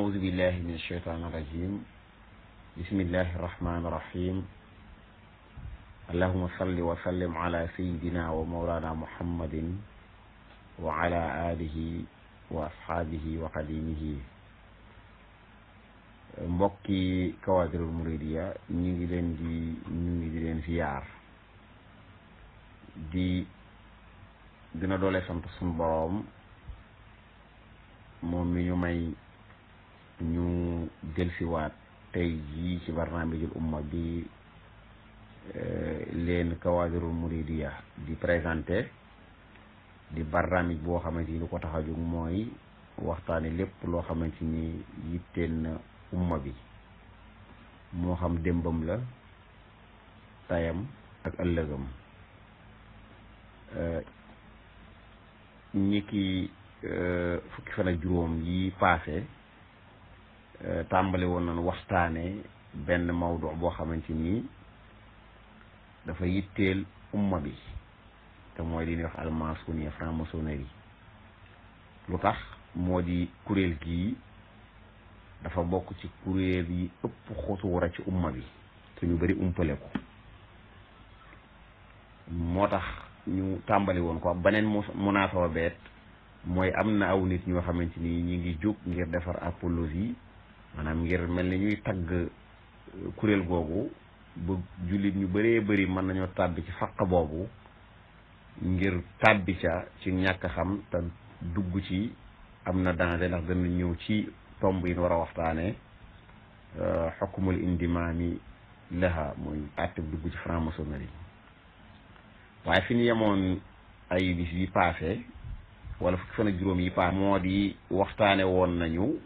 أعوذ بالله من الشيطان الرجيم بسم الله الرحمن الرحيم اللهم صل وسلم على سيدنا ومولانا محمد وعلى آله وأصحابه وقديمه mbokki Kawaadirul Muridiya ñu ngi di leen ziyaar di dina doole sant suñu boroom moom mi ñu may ñu delsiwaat tey jii ci barnaamijul umma bi leen Kawaadirul Muridiya di présenté di barnaamij boo xamante ni lu ko tax a jóg mooy waxtaane lépp loo xamante ni yitteen na umma bi moo xam démbam la tayam ak ëllëgam ñi ki fukki fan ak juróom yi paase tàmbali woon nañu waxtaane benn mawdu boo xamante ni dafa yitteel umma bi te mooy li ñuy wax almaçonnier franc-maçonnerie lu tax moo di kuréel gii dafa bokk ci kuréel yi ëpp xutuura ci umma bi te ñu bari umpale ko moo tax ñu tàmbali woon ko beneen munaasaba beet mooy am na aw nit ñoo xamante ni ñi ngi jóg ngir defar apologie maanaam ngir mel ni ñuy tagg kuréel googu ba jullit ñu bëree bëri mën nañoo tàbbi ci faq boobu ngir tàbbi ca ci ñàkk xam te dugg ci am na danger ndax dana ñëw ci tomb yi war a waxtaane xukmul indimaami laha muy àtte dugg ci franc-maçonnerie waaye fi ñu yemoon ay bis yi paase wala fukki fan ak juróom yi paase moo di waxtaane woon nañu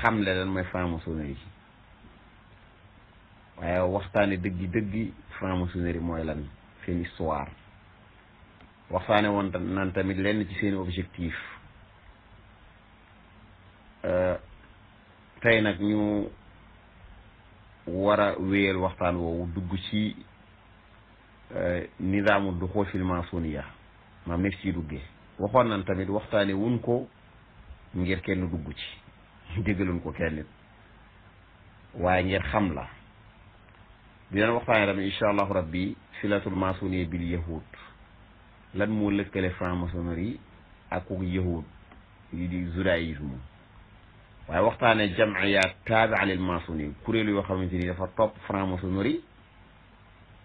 xamle lan mooy franc-maçonnerie waaye waxtaane dëggi franc-maçonnerie mooy lan seen histoire waxtaane woon nan tamit lenn ci seen objectif tey nag ñu war a wéyal waxtaan woowu dugg ci nizaamu duxul fil maçonniya maam nekk ciy duggee waxoon nañ tamit waxtaane wuñ ko ngir kenn dugg ci déggaluñ ko kenn nit waaye ngir xam la dinañ waxtaane tamit incha allahu rabbi silatul maçonniya bil yahud lan moo lëkkale franc-maçonnerie ak ku yahud yi di judaïsme waaye waxtaane jamiyaat taabia lil maçonnerie kuréel yoo xamante ni dafa topp franc-maçonnerie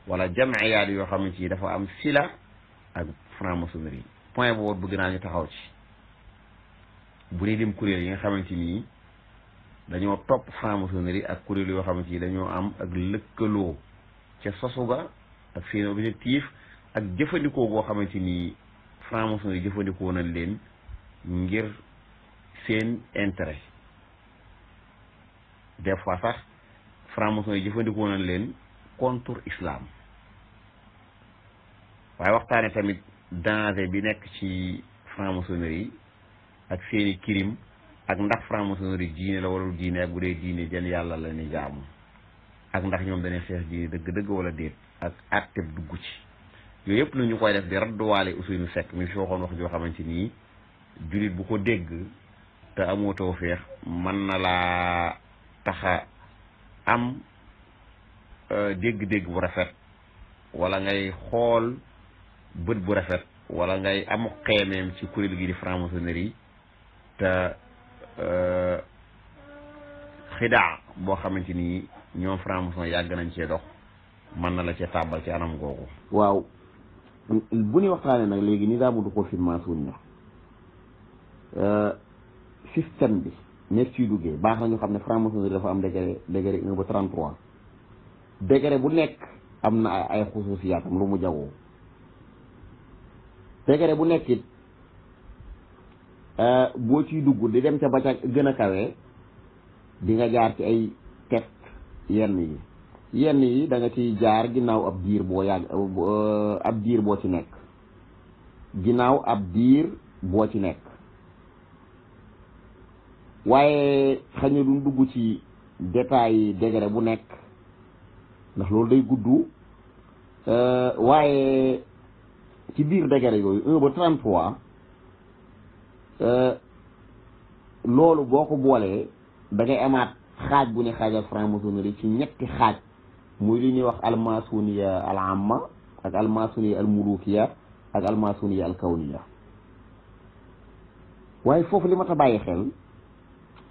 wala jamiyaat yoo xamante ni dafa am sila ak franc-maçonnerie point boobu bëgg naa ñu taxaw ci bu dee dem kuréel yi nga xamante ni dañoo topp franc-maçonnerie ak kuréel yoo xamante ni dañoo am ak lëkkaloo ca sosuga ak seen objectif ak jëfandikoo boo xamante ni franc-maçonnerie jëfandikoo nañ leen ngir seen intérêt des fois sax franc-maçonnerie jëfandikoo nañ leen contre islam waaye waxtaane tamit danger bi nekk ci franc-maçonnerie ak seeni kirim ak ndax franc-maçonnerie diine la wala diine ak bu dee diine jën yàlla la ni jaamu ak ndax ñoom dañuy xeex diine dëgg-dëgg wala déet ak àtteb dugg ci yooyu yëpp na ñu koy def di radduwaale Ousseynou Seck mi fi waxoon wax joo xamante nii jullit bu ko dégg te amoo tawfeex mën na laa taxa am dégg-dégg bu rafet wala ngay xool bët bu rafet wala ngay amu xeemeem ci kuréel gi di franc-maçonnerie te xidaa boo xamante ni ñoom franc-maçon yàgg nañ cee dox mën na la cee tàbbal ci anam googu. waaw bu ñuy waxtaanee nag léegi nizaamu duxuul fil maçonniya système bi nekk ciy duggee baax na ñu xam ne franc-maçonnerie dafa am degré 1 ba 33 degré bu nekk am na ay xusuusiyaatam lu mu jagoo degré bu nekk it boo ciy dugg di dem ca ba ca gën a kawe di nga jaar ci ay test yenn yi da nga ciy jaar ginnaaw ab diir boo yàgg ab diir boo ci nekk ginnaaw ab diir boo ci nekk waaye xëy na duñ dugg ci détail degré bu nekk ndax loolu day gudd waaye ci biir degré yooyu 1 ba 33 loolu boo ko boolee da ngay amaat xaaj bu ne xaajal franc-maçonnerie ci ñetti xaaj muy li ñuy wax almasoniya al amma ak almasoniya al mulukiya ak almasoniya al kawniya. waaye foofu li ma ta bàyyi xel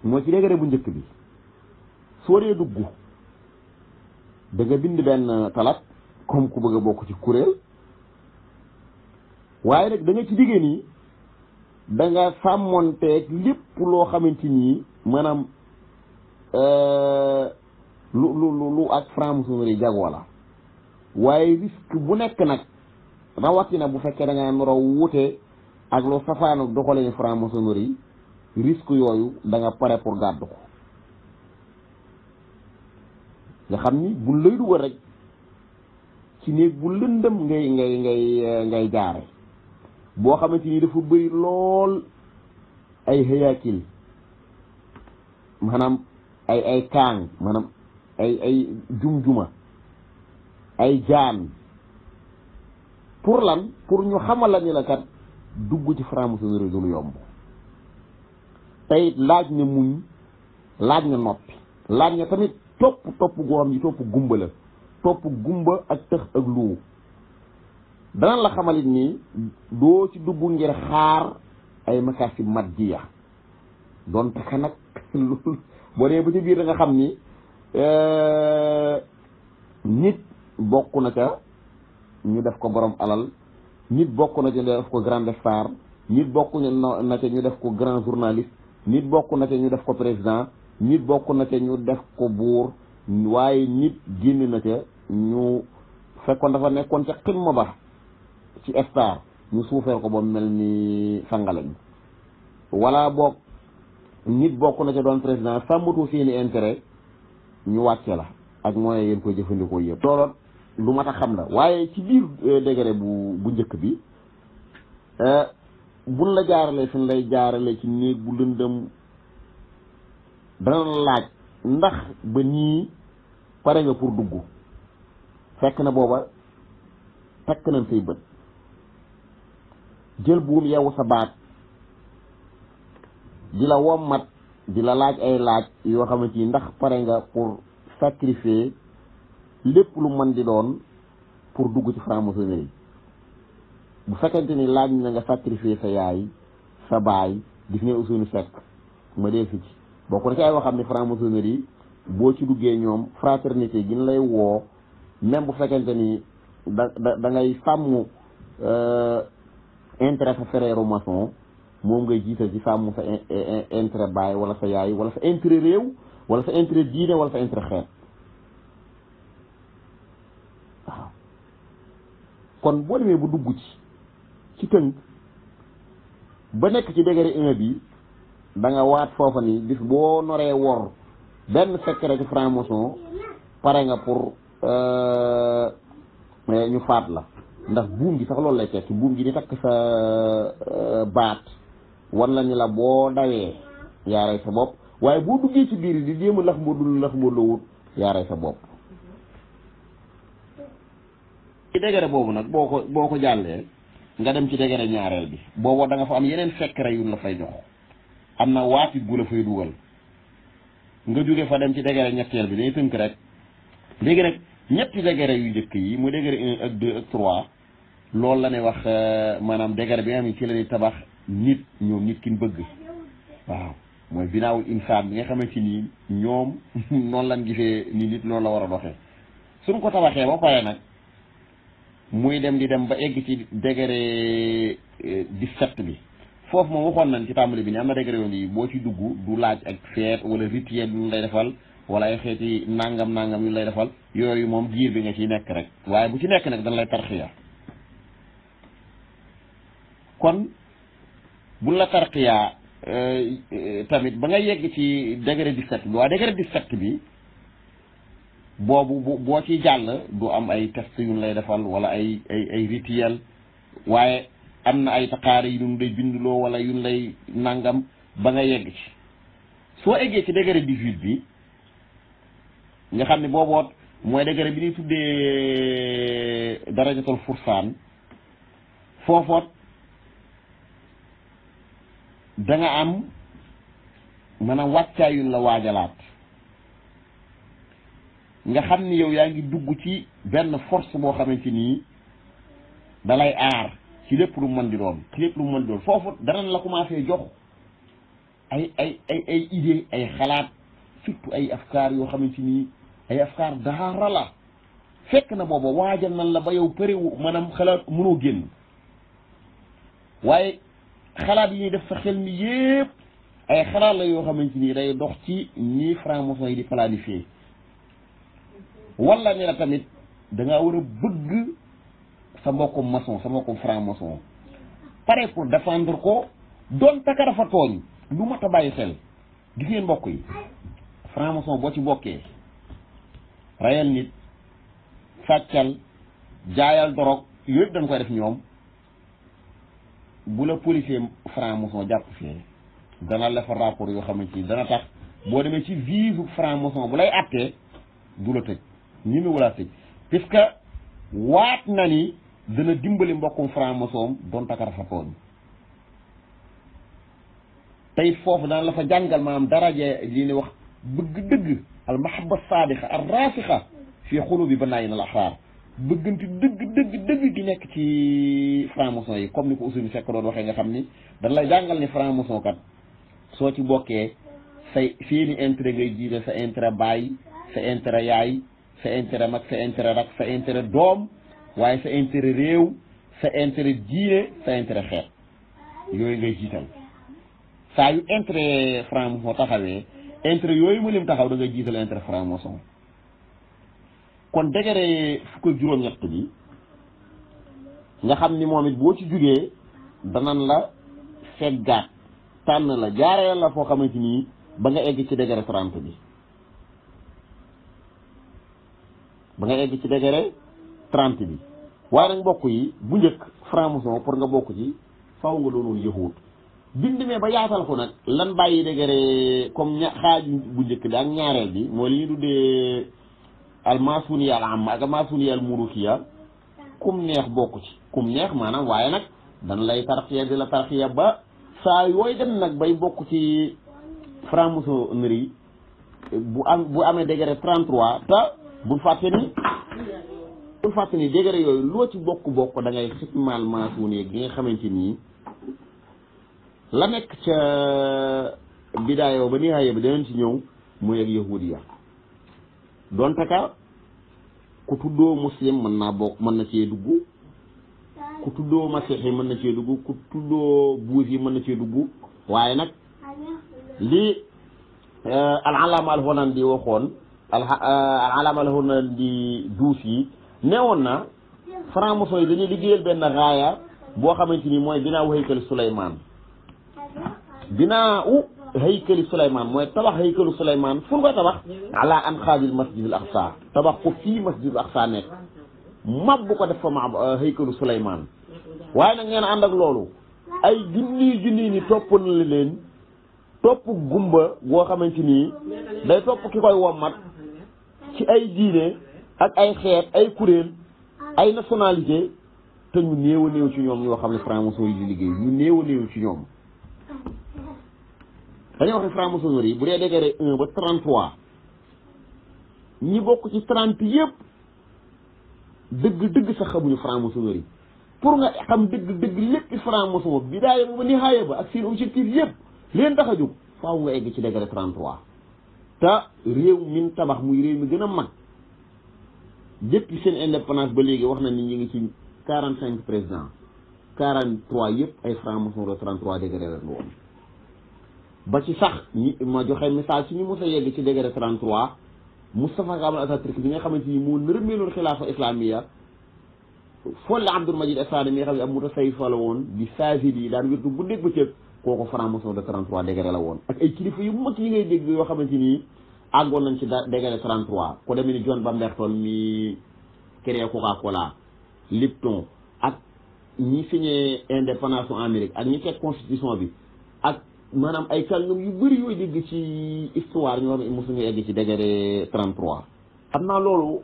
moo ci degré bu njëkk bi soo dee dugg da nga bind benn talat comme ku bëgg a bokk ci kuréel waaye nag da nga ci diggée nii da nga sàmmonteeg lépp loo xamante nii maanaam lu ak franc-maçonnerie jagoo la waaye risque bu nekk nag rawatina bu fekkee da nga naroo wute ak loo safaanu doxalee franc-maçonnerie risque yooyu da nga pare pour gàddu ko nga xam ni buñ lay dugal rek ci néeg bu lëndëm ngay jaare boo xamante ni dafa bëri lool ay hayakil maanaam ay kaang maanaam ay jum-juma ay jaan pour lan pour ñu xamal la ni la kat dugg ci franc-maçonnerie du lu yomb tey laaj na muñ laaj na noppi laaj na tamit topp goo xam ni topp gumba la topp gumba ak tëx ak luu danañ la xamalit ni doo ci dugg ngir xaar ay makasib maddiya doon taka nag boo dee ba ci biir da nga xam ni nit bokk na ca ñu def ko borom alal nit bokk na ca ñu def ko grande star nit bokk na ca ñu def ko grand journaliste nit bokk na ca ñu def ko président nit bokk na ca ñu def ko buur waaye nit génn na ca ñu fekkoon dafa nekkoon ca ximma ba ci star ñu suufeel ko ba mel ni sangalañ wala boog nit bokk na ca doon président sàmmatu seeni intérêt ñu wàcce la ak moyens yéen koy jëfandikoo yëpp looloon lu mat a xam la waaye ci biir degré bu njëkk bi buñ la jaarale fi lay jaarale ci néeg bu lëndëm dana laaj ndax ba ñii pare nga pour dugg fekk na booba takk nañ say bët jël buum yeewu sa baat di la wommat di la laaj ay laaj yoo xamante ni ndax pare nga pour sacrifier lépp lu mën di doon pour dugg ci franc-maçonnerie bu fekkente ni laaj na nga sacrifier sa yaay sa baay gis ngeen Ousseynou Seck ma dee fi ci bokk na ci ay woo xam ne franc-maçonnerie boo ci duggee ñoom fraternité gi ñu lay woo même bu fekkente ni da ngay sàmm intérêt sa frère maçon moom ngay jiital ci sàmm sa intérêt baay wala sa yaay wala sa intérêt réew wala sa intérêt diine wala sa intérêt xeet waaw kon boo demee bu dugg ci tënk ba nekk ci degré 1 bi da nga waat foofa ni bis boo noree wor benn secret ci franc-maçon pare nga pour ñu faat la ndax buum gi sax loolu lay tekki buum gi di takk sa baat war la ni la boo dawee yaa rey sa bopp waaye boo duggee ci biir di jéem a lax mboo lawut yaa rey sa bopp ci degré boobu nag boo ko jàllee nga dem ci degré ñaareel bi boobu da nga fa am yeneen secret yu la fay jox am na waatit gu la fay dugal nga jóge fa dem ci degré ñetteel bi day tënk rek léegi rek ñetti degré yu njëkk yi mu degré 1 ak 2 ak 3 loolu la ne wax maanaam degré bi nga xam ne ci la ñuy tabax nit ñoom nit ki ñu bëgg waaw mooy binaawul insaan bi nga xamante ni ñoom noonu lañ gisee ni nit noonu la war a doxee suñ ko tabaxee ba pare nag muy dem di dem ba egg ci degré 17 bi foofu moom waxoon nañ ci tàmbali bi ne am na degré yoon yi boo ci dugg du laaj ak feet wala rituel yu lay defal wala ay xeeti nangam yu lay defal yooyu moom giir bi nga ciy nekk rek waaye bu ci nekk nag dañ lay tarxiya kon buñ la tarxiya tamit ba nga yegg ci degré 17 bi waa degré 17 bi boobu boo ci jàll du am ay test yu lay defal wala ay rituel waaye am na ay taqaare yu ñu lay binduloo wala yu lay nangam ba nga yegg ci soo eggee ci degré 18 bi nga xam ne booboot mooy degré bi ñuy tuddee darajatul fursaan foofoot da nga am maanaam wàccaayun la waajalaat nga xam ni yow yaa ngi dugg ci benn force boo xamante nii dalay aar ci lépp lu mën di doon foofu danañ la commencé jox ay idée ay xalaat surtout ay afkaar yoo xamante nii ay afkaar daara la fekk na booba waajal nañ la ba yow përiwu maanaam xalaat mënoo génn waaye xalaat yi ñuy def sa xel mi yépp ay xalaat la yoo xamante nii day dox ci nii franc-maçon yi di planifier wala ni la tamit dangaa war a bëgg sa mbokkum maçon sa mbokkum franc-maçon pare pour défendre ko doon taka dafa tooñ lu mat a bàyyi xel gis ngeen mbokk yi franc-maçon boo ci bokkee rayal nit sàccal jaayal dorog yooyu dañ koy def ñoom bu la policier franc-maçon jàpp fee dana la fa rapport yoo xamante ni dana tax boo demee ci juge franc-maçon bu lay attee du la tëj ñi mi wala tëj puisque waat na ni dana dimbali mbokkum franc-maçon doon takara fa tooñ tey foofu dana la fa jàngal maanaam daraje li ni wax bëgg dëgg al mahabba sadiqa ar rasixa fii xulubi banaayin al ahrar bëgganti dëgg gi nekk ci franc-maçon yi comme ni ko Ousseynou Seck doon waxee nga xam ni dana lay jàngal ni franc-maçon kat soo ci bokkee say seeni intérêt ngay jiite sa intérêt baay sa intérêt yaay sa intérêt mag sa intérêt rak sa intérêt doom waaye sa intérêt réew sa intérêt diine sa intérêt xeet yooyu ngay jiital saa yu intérêt franc-maçon taxawee intérêt yooyu mu lim taxaw da ngay jiital intérêt franc-maçon kon degré fukk ak juróom-ñett bi nga xam ni moom it boo ci jugee danan la seggaat tànn la jaaree la foo xamante nii ba nga egg ci degré 30 bi waaye nag mbokk yi bu njëkk franc-maçon pour nga bokk ci faw nga doonoon yëxuut bindimee ba yaatal ko nag lan bàyyi degré comme xaaj bu njëkk bi ak ñaareel bi mooy li ñu tuddee al masuniya al amma ak masuniya al murukiya kum neex bokk ci kum neex maanaam waaye nag dan lay tarxiya di la tarxiya ba saa yooyu dem nag bay bokk ci franc-maçonnerie bu amee degré 33 te bul fàtte ni degré yooyu loo ci bokk da ngay xitmaal masuniya gi nga xamante nii la nekk ca bidaayoo ba nihaaya bi danañ ci ñëw mooy ak yahudiya donte ka ku tuddoo muslim mën na cee dugg ku tuddoo masixi mën na cee dugg ku tuddoo buus yi mën na cee dugg waaye nag li al alama al Holandi waxoon al alama al Holandi duus yi neewoon na franc-maçon yi dañuy liggéeyal benn raaya boo xamante ni mooy binaa haykal Souleymane haykali Souleymane mooy tabax haykalu Souleymane fu nga tabax ala an xaadil masjidil aqsa tabax ko fii masjidil aqsa nekk mab bu ko def fa ma haykalu Souleymane waaye nag ngeen ànd ak loolu ay junni ni topp na leen topp gumba boo xamante nii day topp ki koy wommat ci ay diine ak ay xeet ay kuréel ay nationalité te ñu néew a néew ci ñoom ñoo xam ne franc-maçon yi di liggéey ñu néew a néew ci ñoom dañoo wax ne franc-maçonnerie bu dee degré 1 ba 33 ñi bokk ci 30 yëpp dëgg sax xamuñu franc-maçonnerie pour nga xam dëgg lépp franc-maçon bi daaya ba nihaaya ba ak seen objectif yëpp leen tax a jóg faaw nga egg ci degré 33 te réew min tabax muy réew mi gën a mag depuis seen indépendance ba léegi wax na ni ñu ngi ci 45 présidents 43 yëpp ay franc-maçon de 33 degré la woon ba ci sax ñi ma joxe message ci ñu mos a yegg ci degré 33 Moustapha Kamal Atatürk bi nga xamante ni moo nërmeeloon xilaafa islamiya folle Abdoul Majid Essane mi nga xam ne am mutasawwif la woon di saagid yi daan wirdu bu dégg ba cëg kooku franc-maçon de 33 degré la woon ak ay kilifa yu mag yi ngay dégg yoo xamante ni àggoon nañ ci degré 33 ko demee ni John Bamberton mi créé Coca-Cola Lipton ak ñi signé indépendance en Amérique ak ñi teg constitution bi ak maanaam ay kàngam yu bëri yooyu dégg ci histoire ñoo xam ne mosuñu egg ci degré 33 xam naa loolu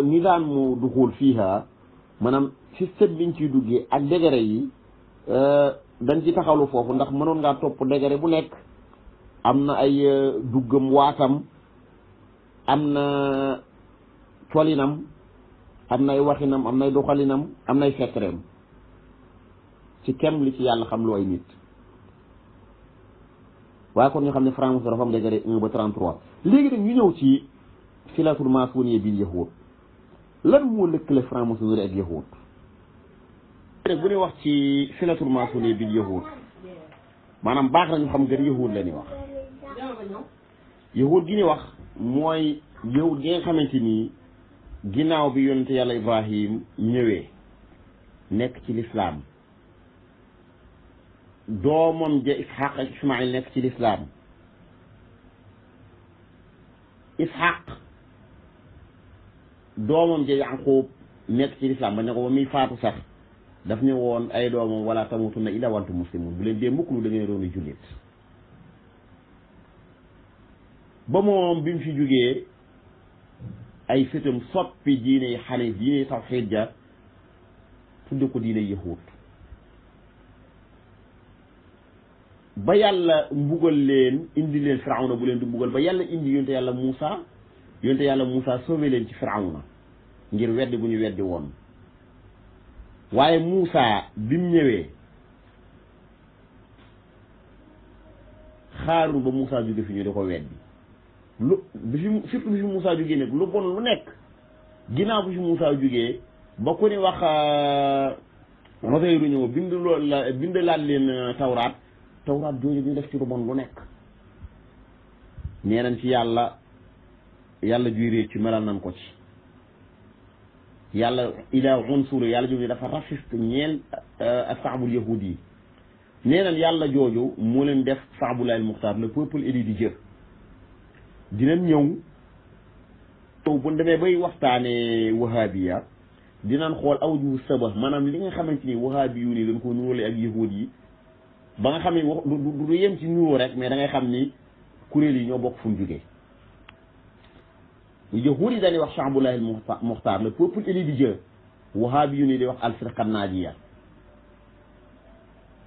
nizaam mu duxul fiiha maanaam système biñ ciy duggee ak degré yi dañ ci taxawlu foofu ndax mënoon ngaa topp degré bu nekk am na ay duggam waatam am na colinam am nay waxinam am nay doxalinam am nay fettereem ci kem li ci yàlla xam lu ay nit waaye kon ñu xam ne franc-maçon dafa am degré 1 ba 33 léegi nag ñu ñëw ci filatul maçonnier bil yahud lan moo lëkkale franc-maçonnerie ak yahud rek bu ñuy wax ci filatul maçonnier bil yahud maanaam baax nañu xam gën yahud la ñuy wax yahud gi ñuy wax mooy yahud gi nga xamante ni ginnaaw bi yonente yàlla Ibrahim ñëwee nekk ci lislaam doomam ja Ishaq ak Ismaïl nekk ci lislaam Ishaq doomam ja Yaqub nekk ci lislaam ba ne ko ba muy faatu sax daf ne woon ay doomam wala tamutunna illa wa antum muslimun bu leen dee mukk lu da ngeen doon jullit ba moom bi mu fi jógee ay sëtam soppi diine yi xaniif diine yi tawxiid ja tudde ko diine yahud ba yàlla mbugal leen indi leen firawna bu leen di mbugal ba yàlla indi yonte yàlla Muusa sauvé leen ci firawna ngir weddi bu ñu weddi woon waaye Muusa bi mu ñëwee xaarul ba Muusa jóge fi ñu di ko weddi surtout bi fi Muusa jógee nag lu bon lu nekk ginnaaw bi fi Muusa jógee ba ku ni wax Uzayru ñëw bind laat leen tawraat jooju ñu def ci lu bon lu nekk nee nañ ci yàlla juy réer ci melal nañ ko ci yàlla ila unsur yàlla jooju dafa raciste ñeel ashabul yahudi yi nee nañ yàlla jooju moo leen def saabulaay muxtaar le peuple élu di Dieu dinañ ñëw bu demee bay waxtaane wahabiya dinañ xool awju sabah maanaam li nga xamante ni wahabi yu ni dañ ko nuróole ak yahud yi ba nga xam ne wax du yem ci nuróo rek mais da ngay xam ni kuréel yi ñoo bokk fu mu jógee yahud yi dañuy wax saabulaay muxtaar le peuple élu di Dieu wahabi yu ni di wax al-firqa naajiya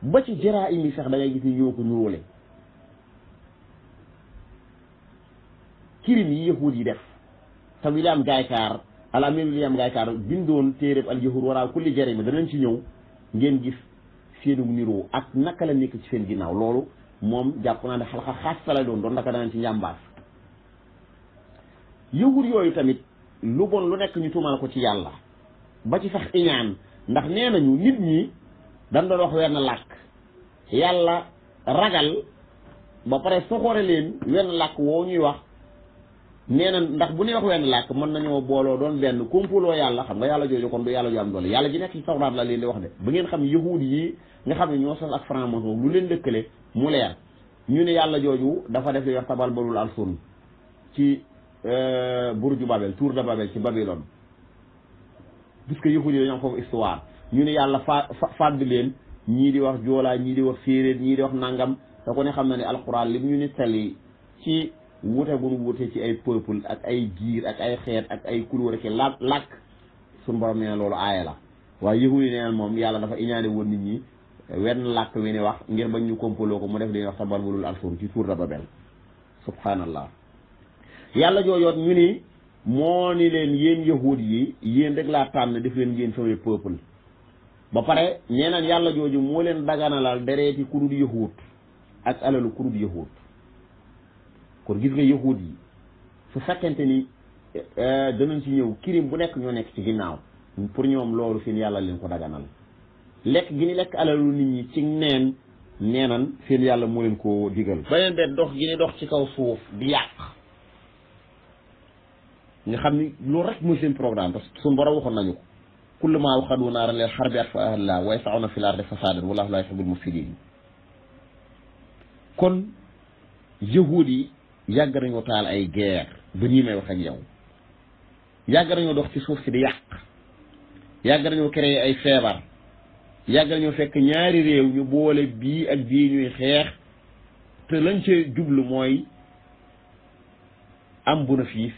ba ci jaraa'im yi sax da ngay gis ni ñoo ko nuróole kirim yi yahud yi def te William Gaykaar al amir William Gaykaar bindoon téeréb al yahud wara kulli jarima danañ ci ñëw ngeen gis seenu niroo ak naka la nekk ci seen ginnaaw loolu moom jàpp naa ne xalqa xaas la doon naka danañ ci njàmbaas yahud yooyu tamit lu bon lu nekk ñu tuumal ko ci yàlla ba ci sax iñaan ndax nee nañu nit ñi dañ doon wax wenn làkk yàlla ragal ba pare soxore leen wenn làkk woo ñuy wax nee na ndax bu ñuy wax wenn làkk mën nañoo booloo doon benn kompaloo yàlla xam nga yàlla jooju kon du yàlla ju am doole yàlla ji nekk ci tawraat la leen di wax de ba ngeen xam yahud yi nga xam ne ñoo sos ak franc-maçon lu leen dëkkale mu leer ñu ne yàlla jooju dafa def li wax tabalbalul alsun ci burju Babel tour de Babel ci Babylone puisque yahud yi dañoo am foofu histoire ñu ne yàlla fàdd leen ñii di wax joolaa ñii di wax séeréer ñii di wax nangam te ko ne xam na ne alquran li ñu nettali ci wute bu nu wute ci ay peuple ak ay giir ak ay xeet ak ay couleur ak làkk suñu borom nee na loolu aaya la waaye yahud yi nee na moom yàlla dafa iñaane woon nit ñi wenn làkk wi ni wax ngir bañ ñu kompaloo ko mu def li ñuy wax tabalbalul alsun ci tour de Babel subhanallah yàlla joojoot ñu ni moo ni leen yéen yahud yi yéen rek laa tànn def leen ngeen samay peuple ba pare nee naan yàlla jooju moo leen daganalal dereeti kurud yahud ak alalu kurud yahud kon gis nga yahud yi su fekkente ni danañ ci ñëw kirim bu nekk ñoo nekk ci ginnaaw pour ñoom loolu seen yàlla leen ko daganal lekk gi ni lekk alalu nit ñi ci neenan seen yàlla moo leen ko digal beneen de dox gi ni dox ci kaw suuf di yàq nga xam ni loolu rek mooy seen programme parce que suñu borom waxoon nañu ko kullu maa waxadu naaran lil harbi atfa'aha Allah wa yas'una fil ardi fasadan wallahu la yuhibbul mufsidin kon yahud yi yàgg nañoo taal ay guerre ba nii may wax ak yow yàgg nañoo dox ci suuf si di yàq yàgg nañoo créer ay feebar yàgg nañoo fekk ñaari réew ñu boole bii ak bii ñuy xeex te lañ ca jublu mooy am bénéfice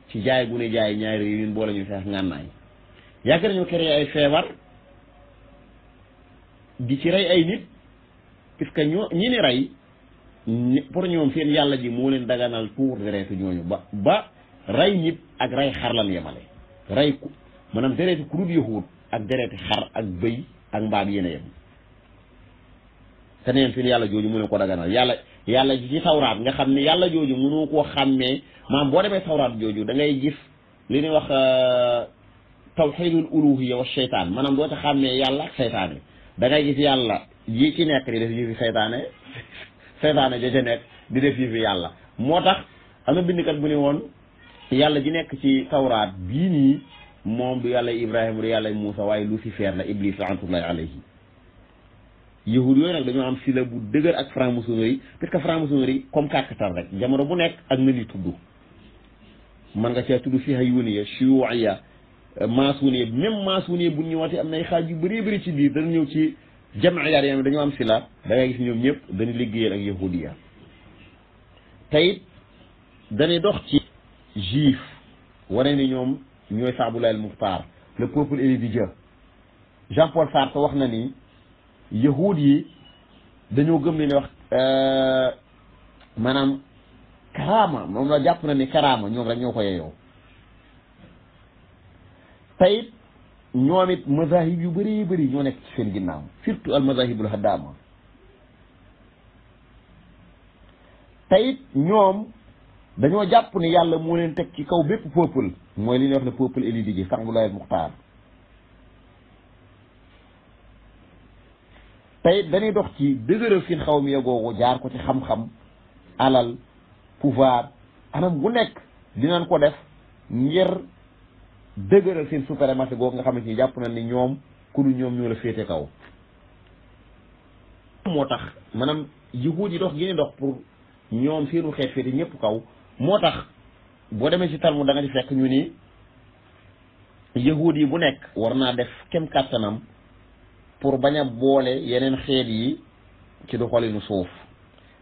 ci jaay bu ne jaay ñaari réew ñun boole ñuy xeex ngànnaay yàgg nañoo créer ay feebar di ci rey ay nit puisque ñi ni rey pour ñoom seen yàlla ji moo leen daganal tuur deretu ñooñu ba rey nit ak rey xar lan yemale rey ku maanaam deretu ku dul yahud ak dereti xar ak bëy ak mbaam yéen a yem te neen seen yàlla jooju mu ne ko daganal yàlla ji ci tawraat nga xam ne yàlla jooju mënu koo xàmmee maanaam boo demee tawraat jooju da ngay gis li ñuy wax tawxidul uluhiyya wa seytaan maanaam doo ca xàmmee yàlla ak seytaane da ngay gis yàlla ji ci nekk di def yëfi seytaane ja ca nekk di def yëfi yàlla moo tax am na bindkat bu ne woon yàlla ji nekk ci tawraat bii nii moom du yàlla Ibrahima du yàlla Muusa waaye Lucifer la Iblis laanatullahi alayhi yahud yooyu nag dañoo am sila bu dëgër ak franc-maçonnerie parce que franc-maçonnerie comme kàkkatar rek jamono bu nekk ak na ni tudd man nga cee tudd sihayuniya shuyuiya maasuniya même maasuniya bu ñëwaatee am na ay xaaj yu bëree bëri ci biir dana ñëw ci jamayaat yi dañoo am sila da ngay gis ñoom ñëpp dañu liggéeyal ak yahudiya tey dañuy dox ci juif wane ni ñoom ñooy Saabulaay al-Muxtaar le peuple élu de Dieu Jean-Paul Sartre wax na ni yahud yi dañoo gëm ne wax maanaam karaama moom la jàpp na ni karaama ñoom rek ñoo ko yeyoo tayit ñoom it mazahib yu bëri bëri ñoo nekk ci seen ginnaaw surtout al mazahibul haddaama tayit ñoom dañoo jàpp ni yàlla moo leen teg ci kaw bépp peuple mooy li ñuy wax ne peuple élu ji Saabulaay al-Muxtaar tey dañuy dox ci dëgëral seen xaw mi yegoogu jaar ko ci xam-xam alal pouvoir anam gu nekk dinañ ko def ngir dëgëral seen suprématie googu nga xamante ni jàpp na ni ñoom ku dul ñoom ñoo la féete kaw moo tax maanaam yahuud yi dox gi ni dox pour ñoom seenu xeet féete ñëpp kaw moo tax boo demee ci Talmud da nga ci fekk ñu ni yahuud yi bu nekk war naa def kem kàttanam pour bañ a boole yeneen xeet yi ci doxalinu suuf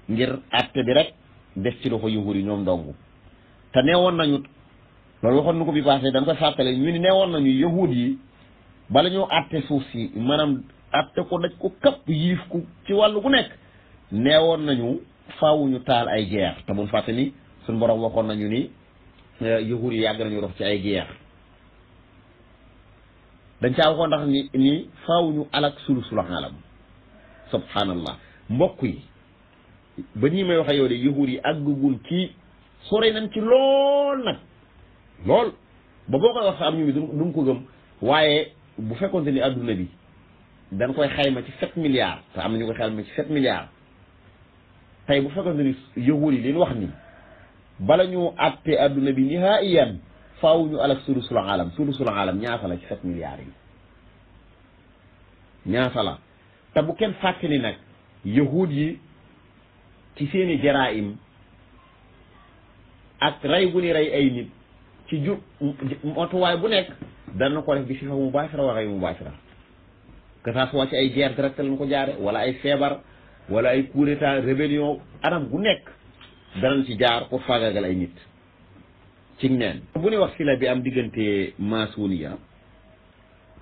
ngir àtte bi rek des ci loxo yahuud yi ñoom dong te neewoon nañu loolu waxoon nu ko bi passé dañ koy fàttale ñu ni neewoon nañu yahuud yi bala ñoo àtte suuf si maanaam àtte ko daj ko kapp yiif ku ci wàllu gu nekk neewoon nañu faawuñu taal ay guerre te mun fàtte ni suñ borom waxoon nañu ni yahuud yi yàgg nañu dox ci ay guerre dañ caa waxoon ndax ni faawuñu alak sulusul alam subhanallah mbokk yi ba nii may waxe yow de yahuud yi àggagul ci sore nañ ci lool nag lool ba boo koy wax sa am ñu mi duñ ko gëm waaye bu fekkoonte ni adduna bi dañ koy xayma ci 7 milliards te am na ñu koy xayma ci 7 milliards tey bu fekkoonte ni yahuud yi li ñu wax ni bala ñu àtte adduna bi nihaiyan faaw ñu alak sulusul alam ñaata la ci 7 milliards yi ñaata la te bu kenn fàtte ni nag yahuud yi ci seeni jaraim ak rey gu ni rey ay nit ci motuwaay bu nekk dana ko def bi si fa mubaashara wa ghayru mubaashara que ça soit ci ay guerre direct lañ ko jaare wala ay feebar wala ay coup d'état rébellion anam gu nekk danañ ci jaar pour faagaagal ay nit ci neen bu ñuy wax sila bi am diggante maasuniya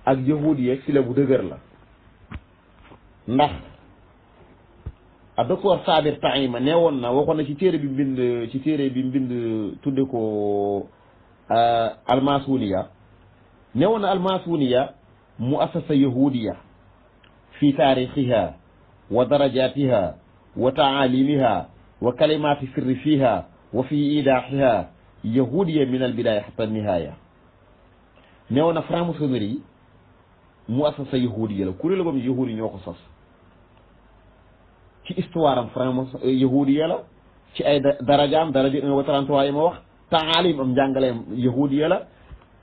ak yahudiya sila bu dëgër la ndax a docteur Sabir Taima nee woon na waxoon na ci téere bi mbind tudde ko almasuniya nee woon na almasuniya muassasa yahudiya fi taarixiha wa darajatiha wa taalimiha wa kalimati sirri fiha wa fi idaaxiha yahudiya min albidaya xata nihaya nee woon na franc-maçonnerie muassasa yahudiya la kuréel la yahudi ñoo ko sos ci histoire am franc yahudiya la ci ay darajaam daraja 1 ba 33 yi ma wax taalim am njàngaleem yahudiya la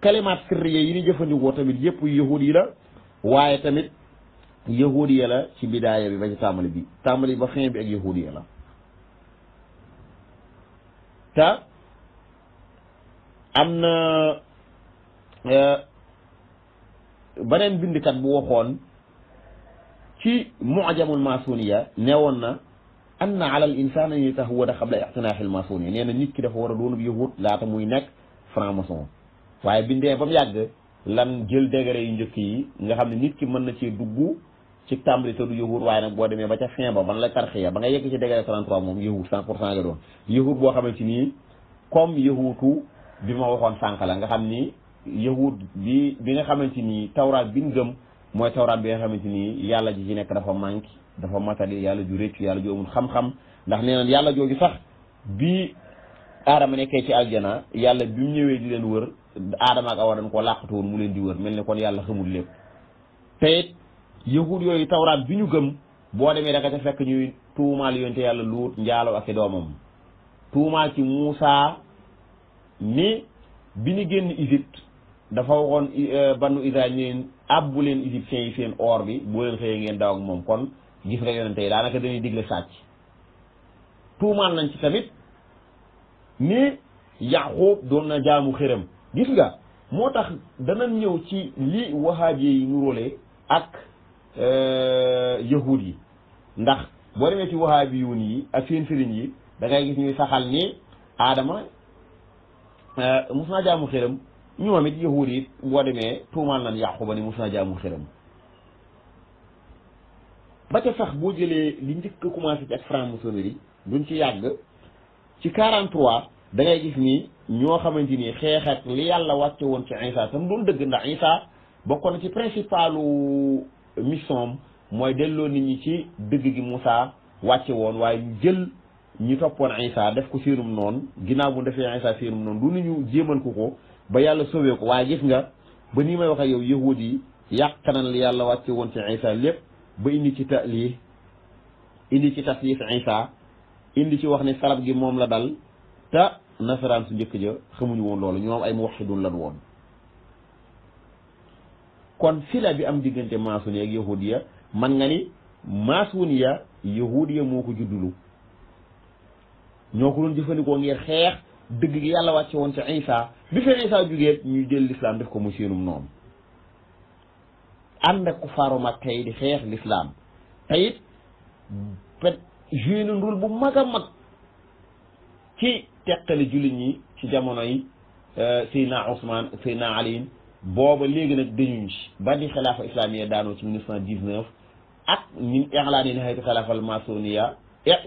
kalimaat sirriya yi ni jëfandikoo tamit yëpp yahudi la waaye tamit yahudiya la ci bidaaya bi ba ci tàmbali ba fin bi ak yahudiya la te am na beneen bindkat bu waxoon ci mu'jamul masuniya neewoon na anna ala al insaan an yatahawwada qabla iqtinaahi al masuniya nee na nit ki dafa war a doonub yahud laata muy nekk franc-maçon waaye bindee ba mu yàgg lan jël degré yu njëkk yi nga xam ne nit ki mën na cee dugg ci tàmbali te du yahud waaye nag boo demee ba ca fin ba ban la tarxiya ba nga yegg ci degré 33 moom yahud 100% nga doon yahud boo xamante ni comme yahudu bi ma waxoon sànq la nga xam ni yahud bi nga xamante ni tawraat bi ñu gëm mooy tawraat bi nga xamante ni yàlla ji ci nekk dafa manqué dafa matali yàlla ju réccu yàlla ju amul xam-xam ndax nee na yàlla jooju sax bi aadama nekkee ci aljana yàlla bi mu ñëwee di leen wër aadama ak awa dañ ko làqatu woon mu leen di wër mel ne kon yàlla xamul lépp te it yahud yooyu tawraat bi ñu gëm boo demee da nga ca fekk ñuy tuumaal yonte yàlla luut njaalo ak i doomam tuumaal ci Muusa ni bi ñu génn Égypte dafa waxoon banu Israël leen abbu leen égyptiens yi seen or bi boo leen xëyee ngeen daw ak moom kon gis nga yonente yi daanaka dañuy digle sàcc tuumaal nañ ci tamit ni Yaqub doon na jaamu xërëm gis nga moo tax danañ ñëw ci li wahaabi yi nuróole ak yahud yi ndax boo demee ci wahaabi yuun yi ak seen sëriñ yi da ngay gis ñuy saxal ni aadama mus naa jaamu xërëm ñoom it yahud yi boo demee tuumaal nañ Yaquba ni mus naa jaamu xërëm ba ca sax boo jëlee li njëkk a commencé ci ak franc-maçonnerie duñ ci yàgg ci 43 da ngay gis ni ñoo xamante ni xeex ak li yàlla wàcce woon ci Isa tam doon dëgg ndax Isa bokkoon na ci principalu mission mooy delloo nit ñi ci dëgg gi Moussa wàcce woon waaye ñu jël ñu toppoon Isa def ko seenum noonu ginnaaw bu defee Isa seenum noonu du ñu jéemal ko ba yàlla sauvé ko waaye gis nga ba nii may wax ak yow yahud yi yàq nañ li yàlla wàcce woon ci Isa lépp ba indi ci ta'lih indi ci tasyif Isa indi ci wax ne salab gi moom la dal te nasaraan su njëkk ja xamuñu woon loolu ñoom ay muwahhidun lan woon kon fila bi am diggante maasuniya ak yahudiya man nga ni maasuniya yahudiya moo ko juddulu ñoo ko doon jëfandikoo ngir xeex dëgg gi yàlla wàcce woon ci Isa bi fee Isa jugee ñu jël l'islam def ko mu seenum noonu ànd ak ku faaru Makka yi di xeex l'islam te it peut joué na rôle bu mag a mag ci teqali jullit ñi ci jamono yi Seydina Ousmane Seydina Ali booba léegi nag dañuñ ci ba di xilaafa islamiya daanoo ci 1919 ak nin i'laane nihayatul xilaafa al masoniya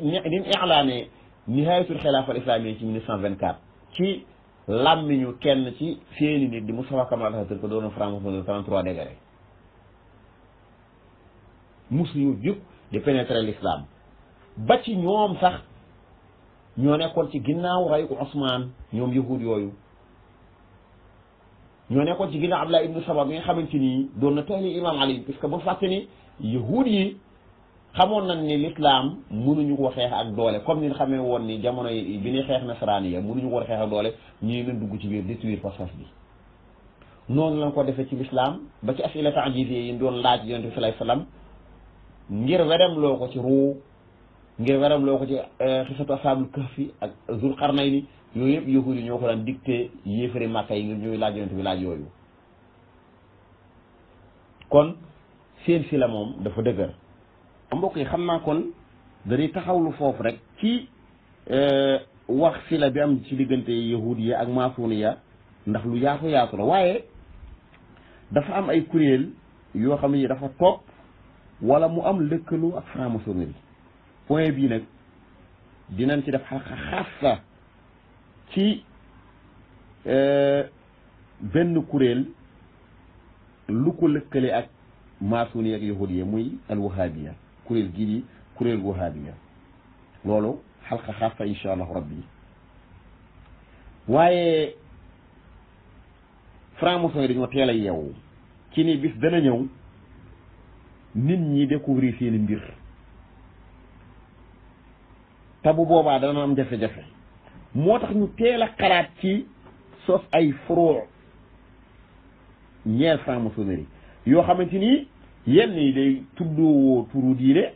nin i'laane nihayatul xilaafa al islamiya ci 1924 ci làmmiñu kenn ci seeni nit di Moustapha Kamal Atatürk ko doon franc-maçon 33 degré musuñu jug di pénétrer l'islam ba ci ñoom sax ñoo nekkoon ci ginnaaw ray ko Ousmane ñoom yahud yooyu ñoo nekkoon ci ginnaaw Abdallah ibnu Saba bi nga xamante ni doon na teel imam Ali parce que bu fàtte ni yahud yi xamoon nañ ni l'islam mënuñu ko xeex ak doole comme ni xamee woon ni jamono yi bi ñuy xeex nasaraani ya mënuñu ko xeex ak doole ñuy leen dugg ci biir détruire pas-pas bi noonu lañ ko defee ci l'islam ba ci asila ta'jiziyya yi doon laaj yonent bi sallallahu alayhi wasallam ngir wedem loo ko ci ruu ngir weram loo ko ci xisatu asaabul kahfi ak zul qarnayni yooyu yëpp yahud yi ñoo ko daan dicté yéefari Màkka yi ngir ñooy laaj yonent bi laaj yooyu kon seen si la moom dafa dëgër mbokk yi xam naa kon dañuy taxawlu foofu rek ci wax si la bi am ci diggante yahud yi ak maasuniya ndax lu yaatu yaatu la waaye dafa am ay kuréel yoo xam ne dafa topp wala mu am lëkkaloo ak franc-maçonnerie point bii nag dinañ ci def xassa ci benn kuréel lu ko lëkkale ak maasuni ak yahudiya muy al wahabiya kuréel gii di kuréel wahabiya loolu xalqa xassa insha allahu rabbi waaye franc-maçon yi dañoo teel a yeewu ci ni bis dana ñëw nit ñi découvrir seeni mbir te bu boobaa dana am jafe-jafe moo tax ñu teel a xalaat ci sos ay furuu ñeel franc-maçonnerie yoo xamante ni yenn yi day tuddoo turu diine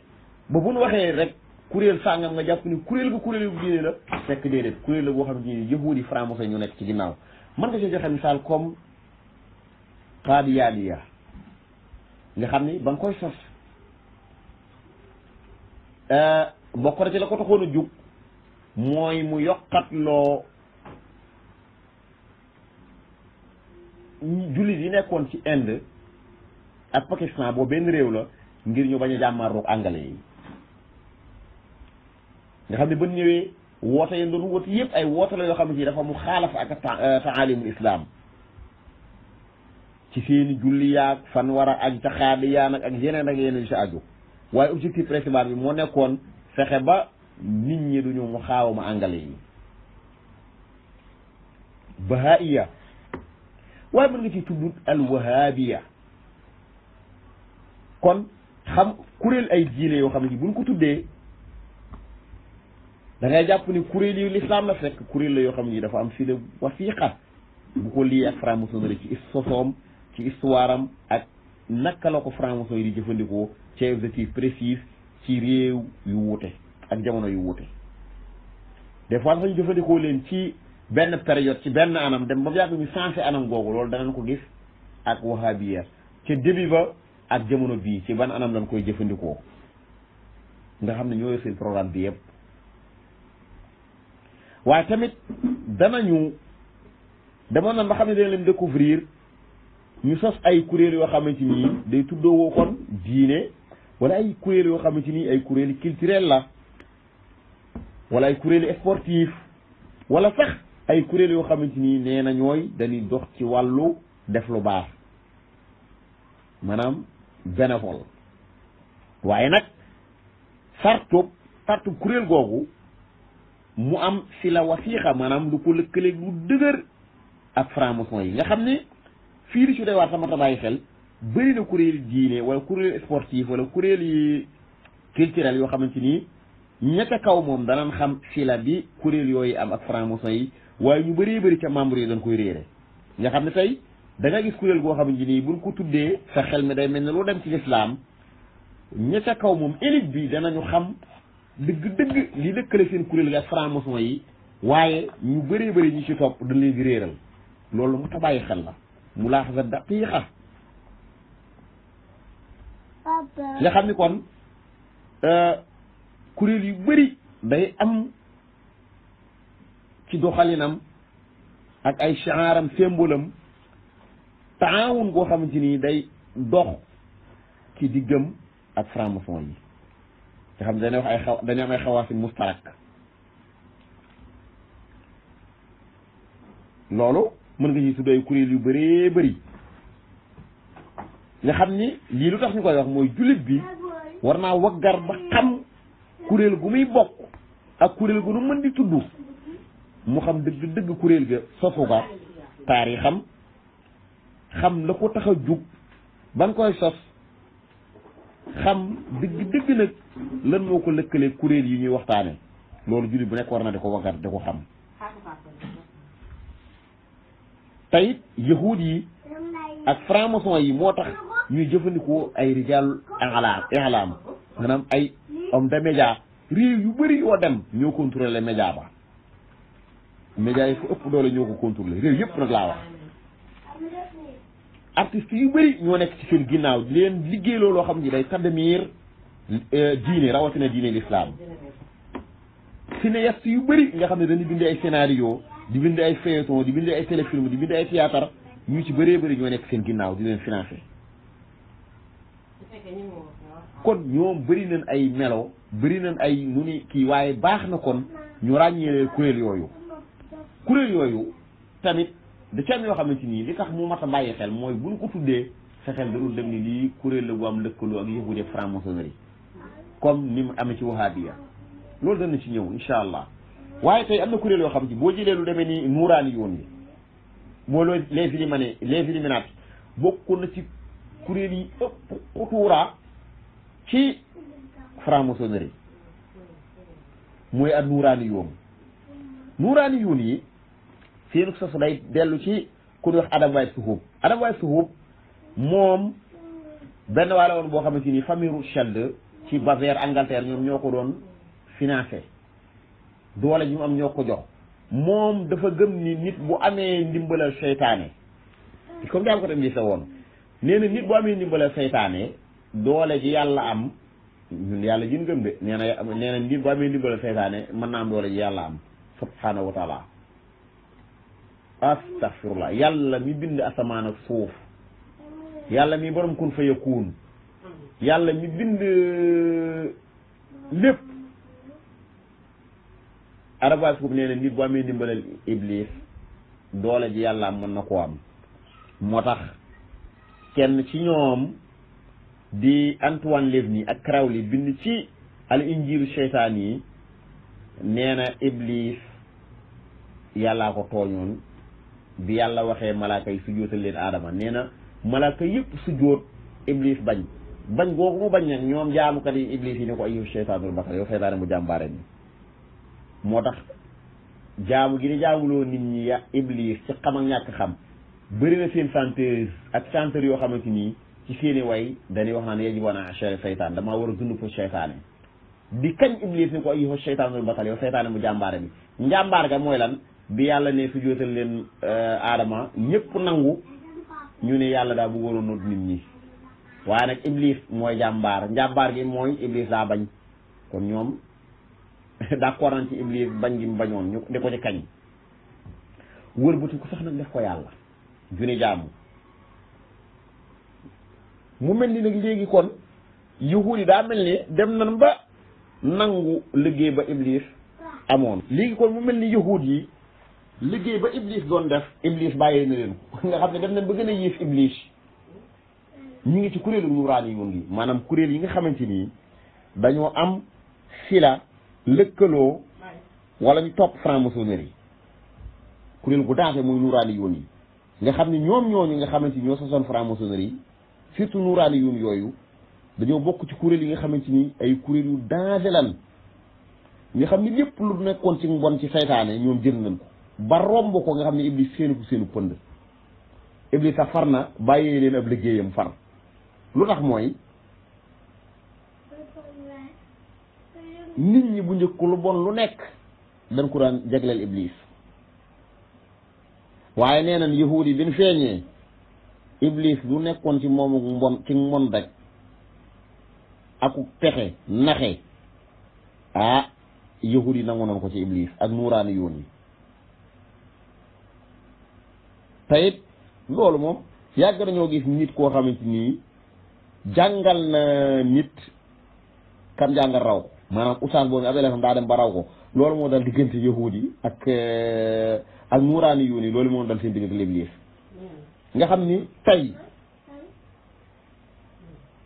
ba bu ñu waxee rek kuréel sàngam nga jàpp ni kuréel gu kuréel gu diine la fekk déedéet kuréel la boo xamante ni yahuudi franc-maçon ñu nekk ci ginnaaw mën nga see joxe misaal comme Qaadiyaaniya nga xam ni ba nga koy sos bokk na ci la ko taxoon a jug mooy mu yokkatloo jullit yi nekkoon ci Inde ak Pakistan boobu benn réew la ngir ñu bañ a jàmmarloog anglais yi nga xam ne ba ñëwee woote yi doon woote yëpp ay woote la yoo xam ne ci dafa mu xaalafa ak taalimul islam ci seeni julli yaag fan war a aj taxaadi yaa nag ak yeneen ak yeneen yu si aju waaye objectif principal bi moo nekkoon fexe ba nit ñi duñu mu xaawama anglais yi bahaiya waaye mën nga ci tudd al wahabiya kon xam kuréel ay diine yoo xam ne buñ ko tuddee da ngay jàpp ni kuréel yi l'islam la fekk kuréel la yoo xam ne dafa am fi de wasiqa bu ko lii ak franc-maçonnerie ci sosoom ci histoire am ak naka la ko franc-maçon yi di jëfandikoo ci objectif précis ci réew yu wuute ak jamono yu wuute des fois sax ñu jëfandikoo leen ci benn période ci benn anam dem ba mu yàgg ñu changé anam googu loolu danañ ko gis ak wahabiya ca début ba ak jamono bii ci ban anam lañ koy jëfandikoo nga xam ne ñoo yor seen programme bi yëpp waaye tamit danañu demoon na ba xam ne dañ leen découvrir ñu sos ay kuréel yoo xamante ni day tuddoowoo kon diine wala ay kuréel yoo xamante ni ay kuréeli culturel la wala ay kuréeli sportif wala sax ay kuréel yoo xamante ni nee na ñooy dañuy dox ci wàllu def lu baax maanaam bénévole waaye nag sartu kuréel googu mu am si la wasiixa maanaam lu ko lëkkaleeg lu dëgër ak franc-maçon yi nga xam ne fii di su dee waar sama tabaay xel bëri na kuréel diine wala kuréel sportif wala kuréel yi culturel yoo xamante ni ña ca kaw moom danañ xam sila bi kuréel yooyu am ak franc-maçon yi waaye ñu bëree bëri ca membre yi dañ koy réere nga xam ne tey da nga gis kuréel goo xamante ni buñ ko tuddee sa xel mi day mel ne lu dem ci lislaam ña ca kaw moom élite bi danañu xam dëgg-dëgg li lëkkale seen kuréel gi ak franc-maçon yi waaye ñu bëree bëri ñu ci topp dañ leen di réeral loolu mu tabayi xel la mu laaxasa daqiiqa nga xam ni kon kuréel yu bëri day am ci doxalinam ak ay shaaram symbolam taawun goo xamante ni day dox ci diggam ak franc-maçon yi nga xam dañuy wax dañu am ay xawaasi mustarak loolu mën nga ci tudd ay kuréel yu bëree bëri nga xam ni lii lu tax ñu koy wax mooy jullit bi war naa waggar ba xam kuréel gu muy bokk ak kuréel gu nu mën di tudd mu xam dëgg kuréel ga sosu ga taarixam xam la ko tax a jug ban koy sos xam dëgg nag lan moo ko lëkkalee kuréel yi ñuy waxtaane loolu jullit bu nekk war na di ko waggar di ko xam tayit yahuud yi ak franc-maçon yi moo tax ñuy jëfandikoo ay rijal i'lam maanaam ay homme de média réew yu bëri yoo dem ñoo contrôler média ba média yi fu ëpp doole ñoo ko contrôler réew yëpp nag laa wax artistes yu bëri ñoo nekk ci seen ginnaaw di leen liggéey looloo xam ni day tadmir diine rawatina diine l'islam cinéaste yu bëri nga xam ne dañuy bind ay scénario di bind ay feuilleton di bind ay téléfilm di bind ay théâtre ñu ci bëree bëri ñoo nekk seen ginnaaw di leen financer kon ñoom bëri nañ ay melo bëri nañ ay nu ni kii waaye baax na kon ñu ràññee kuréel yooyu tamit da ci am yoo xamante nii li tax mu mat a bàyyi xel mooy buñ ko tuddee sa xel da dul dem ni lii kuréel la bu am lëkkaloo ak yahudi ak franc-maçonnerie comme ni mu amee ci wahabiya loolu dana ci ñëw incha allah waaye tey am na kuréel yoo xam ci boo jëlee lu demee ni nuuraani yoon yi moo loolu les Illuminati bokk na ci kuréel yi ëpp xutuura ci franc-maçonnerie mooy ak nuuraani yoon yi seen sosu day dellu ci ku ñuy wax Adam White Suhub moom benn waala woon boo xamante ni famille Rothschild ci Bavière Angleterre ñoom ñoo ko doon financé doole ñu am ñoo ko jox moom dafa gëm ni nit bu amee ndimbalal seytaane comme daam ko tam gis woon nee na nit bu amee ndimbalal seytaane doole ji yàlla am ñun yàlla jin gëm de nee na nit bu amee ndimbalal seytaane mën naa am doole ji yàlla am subhanahu wa taala astaghfirullah yàlla mi bind asamaan ak suuf yàlla mi borom kun fa yakun yàlla mi bind lépp arabas boobu nee na nit bu amee ndimbalal iblis doole ji yàlla am mën na koo am moo tax kenn ci ñoom di Antoine Levy ak Crowley bind ci al injilu seytaan yi nee na iblis yàllaa ko tooñoon bi yàlla waxee malaaka yi sujjóotal leen aadama nee na malaaka yëpp sujjóot iblis bañ googu mu bañ nag ñoom jaamukat yi iblis yi ne ko ayyuha sheytaanul basar yow seytaane mu jàmbaare ni moo tax jaamu gi di jaamuloo nit ñi ya iblis ci xam ak ñàkk xam bëri na seen chanteuse ak chanteur yoo xamante nii ci seeni way dañuy wax naan yajibu an ashara seytaan damaa war a dund pour seytaane di kañ iblis ni ko ayyuha sheytaanul basar yow seytaane mu jàmbaare bi njàmbaar ga mooy lan bi yàlla ne su jootal leen aadama ñëpp nangu ñu ne yàlla daa bëggoon a noot nit ñi waaye nag iblis mooy njàmbaar gi mooy iblis daa bañ kon ñoom d'accord nañ ci iblis bañ gi mu bañoon ñu di ko ci kañ wëlbati ko sax nag def ko yàlla juni jaamu mu mel ni nag léegi kon yahuud yi daa mel ni dem nan ba nangu liggéey ba iblis amoon léegi kon mu mel ni yahuud yi liggéey ba iblis doon def iblis bàyyee na leen ko nga xam ne dem nañ ba gën a yées iblis ñu ngi ci kuréelu nuuraan yi ngi maanaam kuréel yi nga xamante nii dañoo am sila lëkkaloo wala ñu topp franc-maçonnerie kuréel gu daante muy nuuraan yi nga xam ne ñoom ñooñu nga xamante ni ñoo sosoon franc-maçonnerie surtout nuuraan yi yooyu dañoo bokk ci kuréel yi nga xamante ni ay kuréel yu danger lan nga xam ni lépp lu nekkoon ci mbon ci saytaane ñoom jël nañ ko ba romb ko nga xam ne iblis seenu pënd iblis sax far na bàyyee leen ab liggéeyam far lu tax mooy nit ñi bu njëkk lu bon lu nekk dañ ko daan jagleel iblis waaye nee nañ yahuud yi bi ñu feeñee iblis lu nekkoon ci moomu mbon ci mbon rek aku pexe naxe yahuud yi nangu nañ ko ci iblis ak nuuraani yoon yi tayit loolu moom yàgg nañoo gis nit koo xamante nii jàngal na nit kam jàngal raw ko maanaam oustaz boobu ab élève daa dem ba raw ko loolu moo dal diggante yahuud yi ak nuuraani yoon yi loolu moo dal seen diggante l'iblis nga xam ni tey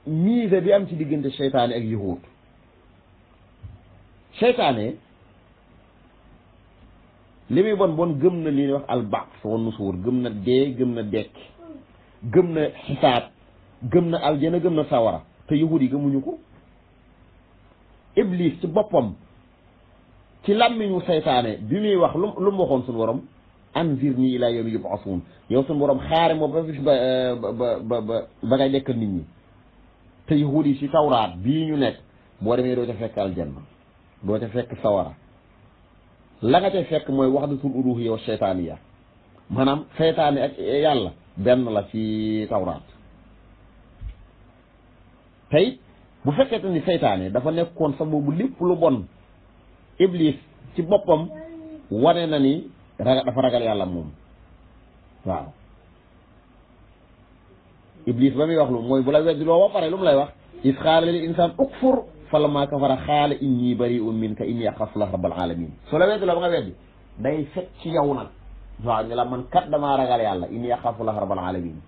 mise bi am ci diggante seytaane ak yahuud seytaane li muy bon gëm na li ñuy wax albaax wa nusuur gëm na dee gëm na dekk gëm na xisaab gëm na aljana gëm na sawara te yahuud yi gëmuñu ko iblis ci boppam ci làmmiñu seytaane bi muy wax lu mu waxoon suñu borom anzirni ilaa yawmi yub'asuun yow suñu borom xaare moo ba bis ba ngay dekkal nit ñi te yahuud yi ci tawraat bii ñu nekk boo demee doo ca fekk aljanna doo ca fekk sawara la nga ca fekk mooy wahdatul uluhiyya wa shaytaaniyya maanaam seytaane ak yàlla benn la ci tawraat tey bu fekkee ni seytaane dafa nekkoon sa boobu lépp lu bon iblis ci boppam wane na ni dafa ragal yàlla moom waaw iblis ba muy wax lu mooy bu la weddi loo ba pare lu mu lay wax is qaala lil insaan ukfur falammaa kafara qaala innii bari'un minka innii axaafu llaaha rabbal aalamiin su la weddi loo ba nga weddi day fekk ci yow nag waaw ñu la man kat damaa ragal yàlla innii axaafu llaaha rabbal aalamiin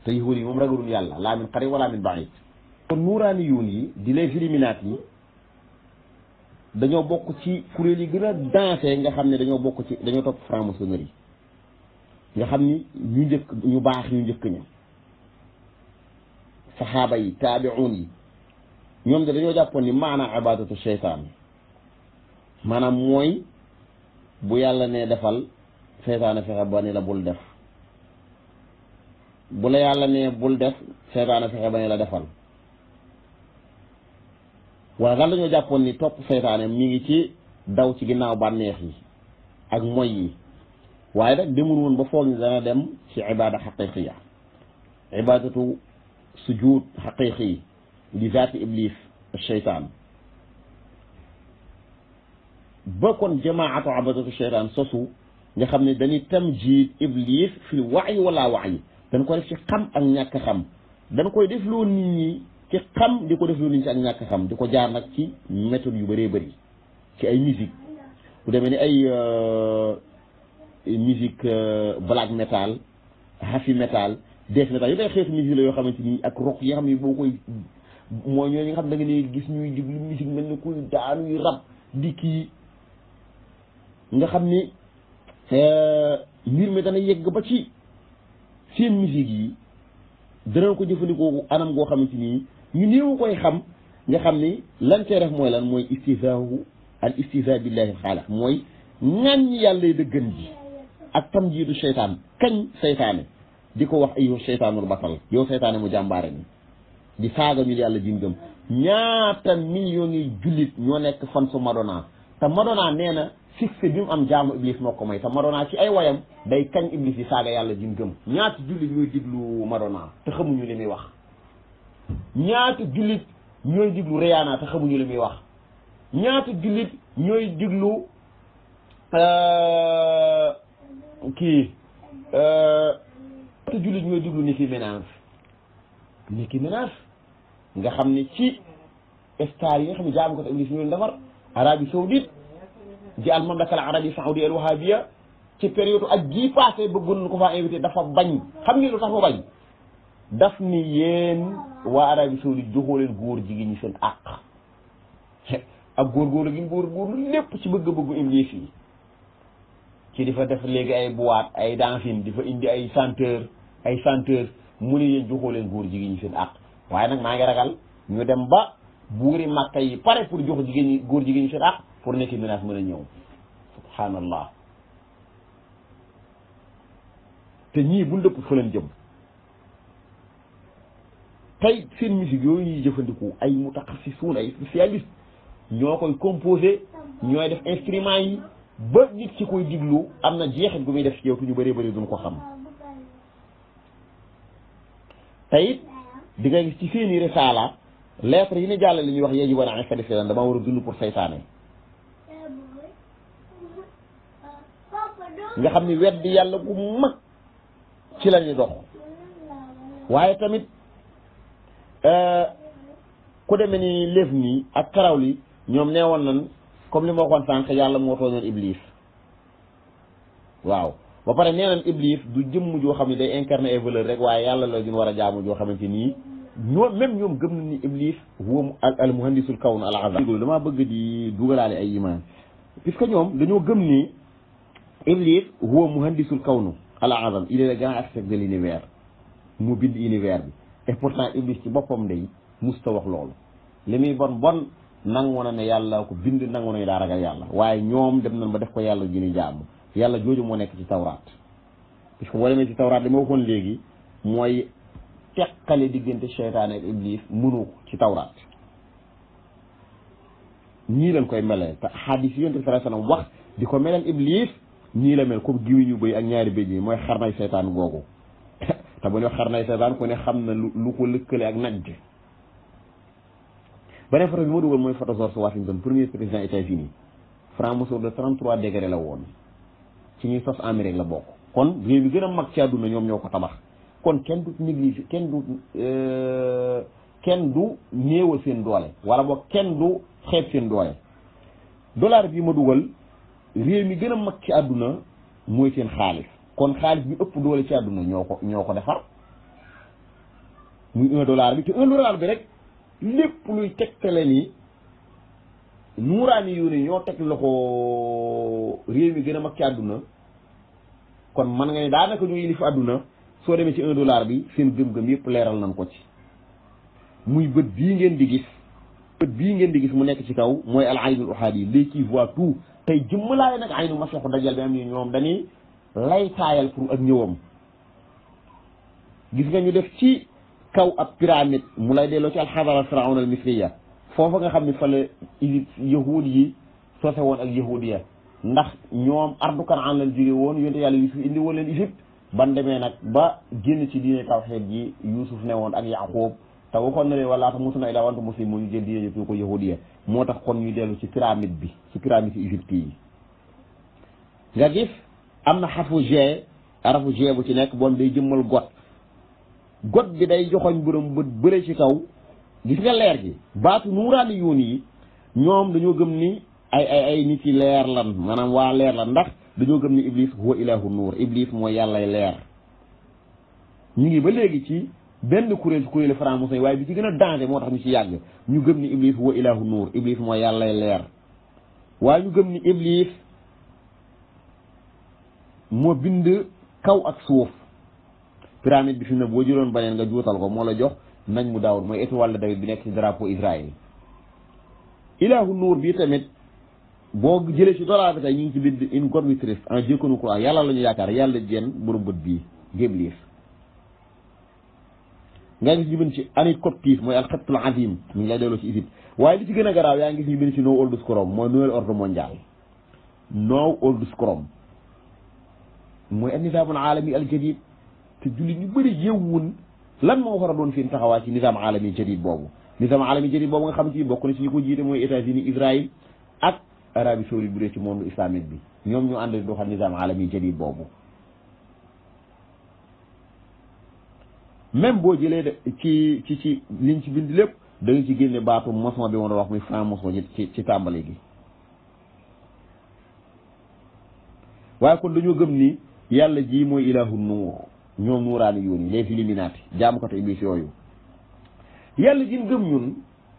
te yahuud yi moom ragalul yàlla laa min qariib wala min ba'iid kon nuuraani yuun yi di les illuminaati yi dañoo bokk ci kuréel yi gën a dansé nga xam ne dañoo bokk ci dañoo topp franc-maçonnerie nga xam ni ñu baax ñu njëkk ña saxaaba yi taabi'uun yi ñoom de dañoo jàppoon ni maanaam ibadatu seytaan maanaam mooy bu yàlla ne defal seytaane fexe ba ni la bul def bu la yàlla ne bul def seytaane fexe ba ni la defal wala daal dañoo jàppoon ni topp seytaane mi ngi ci daw ci ginnaaw bànneex yi ak moy yi waaye nag demul woon ba foog ni dana dem ci ibada xaqiqiya ibadatu sujud xaqiqi li zaati iblis seytaan ba kon jamaatu abadatu seytaan sosu nga xam ne dañuy tamjiid iblis fil wa'yi wala wa'yi dañ koy def ci xam ak ñàkk xam dañ koy def loo nit ñi ci xam di ko def loolu ci ak ñàkk xam di ko jaar nag ci méthode yu bëree bëri ci ay musique bu demee ni ay musique black metal heavy metal death metal yu day xeetu musique la yoo xamante ni ak rock yi nga xam ne boo koy mooy ñooñu nga xam da nga ne gis ñuy diglu musique mel ni kuy daanuy rab di kii nga xam ni mbir mi dana yegg ba ci seen musique yi danañ ko jëfandikoo anam goo xamante ni ñu néew koy xam nga xam ni lan cee def mooy lan mooy istihzaahu al istihzaa billahi xaaliq mooy ŋàññi yàlla dëggan ji ak tam jiitu seytaan kañ seytaane di ko wax ay yow seytaanul batal yow seytaane mu jàmbaare ni di saaga ñu yàlla ji ngëm ñaata millions yi jullit ñoo nekk fan su Madonna te Madonna nee na succès bi mu am jaamu Iblis moo ko may te Madonna ci ay wayam day kañ Iblis yi saaga yàlla ji ngëm ñaata jullit ñooy diglu Madonna te xamuñu li muy wax ñaata jullit ñooy diglu Rihanna te xamuñu li muy wax ñaata jullit ñooy diglu ñaata jullit ñooy diglu Nicki Minaj nga xam ne ci star yi nga xam ne jaamu ko te Iblis ñooy defar Arabie Saoudite di al mamlaka al arabia saoudi al wahabia ci période ak gii passé bëggoon ko faa invité dafa bañ xam ngeen lu tax ma bañ daf ni yéen waa Arabie Saoudite joxoo leen góor jigéen ñi seen àq ak góor gi góor lépp ci bëgg-bëggu Iblis yi ci di fa def léegi ay boîte ay dancing di fa indi ay chanteur mu ne yéen joxoo leen góor jigéen ñi seen àq waaye nag maa ngi ragal ñu dem ba buuri Makka yi pare pour jox góor jigéen ñi seen àq pour Nicki Minaj mën a ñëw subhanallah te ñii bu ndëpp fa leen jëm tey seen musique yooyu ñuy jëfandikoo ay mutaxassisuun ay spécialiste ñoo koy composé ñooy def instrument yi ba nit ci koy diglu am na jeexit gu muy def ci yow tu ñu bëree bëri duñ ko xam tey di nga gis ci seeni risaala lettre yi ni jàll li ñuy wax yeeji war a xalifilan dama war a dund pour saytaane nga xam ni weddi yàlla gu mag ci la ñuy dox waaye tamit ku demee ni lëf nii ak karaw li ñoom nee woon nan comme li ma waxoon sànq yàlla moo tooñoon Iblis waaw ba pare nee nan Iblis du jëmm joo xam ne day incarner ay valeur rek waaye yàlla la ñu war a jaamu joo xamante nii ñoom même ñoom gëm na ni Iblis huwa al muhandisul kawn al azam damaa bëgg di dugalaale ay iman puisque ñoom dañoo gëm ni Iblis huwa muhandisul kawn al azam il est le grand architecte de l'univers mu bind univers bi et pourtant Iblis ci boppam day musta wax loolu li muy bon nangu na ne yàlla ko bind nangu na daa ragal yàlla waaye ñoom dem nañ ba def ko yàlla ji ni jaamu yàlla jooju moo nekk ci tawraat puisque boo demee ci tawraat li ma waxoon léegi mooy teqale diggante seytaane ak Iblis mënu ko ci tawraat ñii lañ koy melee te xadis yi yonent bi sallallahu alayhi wasallam wax di ko melal Iblis ñii la mel comme giwi ñu bëy ak ñaari bëj yi mooy xarnay seytaan googu te bu ñu wax xarnay seytaan ku ne xam na lu ko lëkkale ak naj beneen photo bi ma dugal mooy photo George Washington premier président États-Unis franc-maçon de 33 degré la woon ci ñuy sos Amérique la bokk kon réew bi gën a mag ci àdduna ñoom ñoo ko tabax kon kenn du négligé kenn du néewal seen doole wala boog kenn du xeeb seen doole dollar bi ma dugal réew mi gën a mag ci àdduna mooy seen xaalis kon xaalis bi ëpp doole ci àdduna ñoo ko defar muy $1 bi te $1 bi rek lépp luy tegtale ni nuuraani yu ne ñoo teg loxo réew mi gën a mag ci àdduna kon man nga ne daanaka ñu yilif àdduna soo demee ci $1 bi seen gëm-gëm yëpp leeral nañ ko ci muy bët bii ngeen di gis mu nekk ci kaw mooy al aynul uhadi léegi qui voit tout tey jëmmalaay nag aynu masiixu dajjal bi am ni ñoom dañuy lay taayal pour ak ñëwam gis nga ñu def ci kaw ab pyramide mu lay delloo ci alxadara firawna al misriya foofa nga xam ne fa la yahud yi sose woon ak yahudiya ndax ñoom ardu Kanaan lañ jóge woon yonte yàlla Yuusuf indi woon leen Égypte ban demee nag ba génn ci diine tawxiid ji Yuusuf ne woon ak Yaaqub te waxoon na leen wala ta musuna ilaa wa antum muslimuun ñu jël diine ñu ko yahudiya moo tax kon ñuy dellu ci pyramide bi ci pyramide yi Égypte yi nga gis am na xarfu G arafu G bu ci nekk boon day jëmmal got bi day joxoñ borom bët bële ci kaw gis nga leer gi baatu nuuraani yoon yi ñoom dañoo gëm ni ay nit yi leer lan maanaam waa leer lan ndax dañoo gëm ni iblis huwa ilahu nuur iblis mooy yàllay leer ñu ngi ba léegi ci benn kuréel ci kuréelu franc-maçon yi waaye bi ci gën a danger moo tax ñu ci yàgg ñu gëm ni iblis huwa ilahu nuur iblis mooy yàllay leer waaye ñu gëm ni iblis moo bind kaw ak suuf pyramide bi fi mu ne boo jëloon baneen nga juutal ko moo la jox nañ mu daawul mooy étoile de David bi nekk ci drapeau Israël ilahu nuur bi tamit boo jëlee ci dollar bi tey ñu ngi ci bind une God we trust en Dieu que nous croyons yàlla la ñu yaakaar yàlla jenn borom bët bii ngébliis nga gis ñu bind ci anit coptis mooy al xettul azim ñu ngi lay delloo ci Égypte waaye li ci gën a garaaw yaa ngi gis ñu bind ci no old scrum mooy nouvel ordre mondial no old scrum mooy al nizaamul alami al jadid te jullit ñu bëri yëwwun lan moo war a doon seen taxawaay ci nizaam alami jadid boobu nizaam alami jadid boobu nga xam ci bokk na ci ñi ko jiite mooy États-Unis Israël ak Arabie Saoudite bu dee ci monde islamique bi ñoom ñu ànd di doxal nizaam alami jadid boobu même boo jëlee de ci liñ ci bind lépp da nga ci génne baatu maçon bi ma doon wax muy franc-maçon ci tàmbali gi waaye kon dañoo gëm ni yàlla ji mooy ilahu nuur ñoom nuuraani yoon yi les illuminati jaamukatu iblis yooyu yàlla ji gëm ñun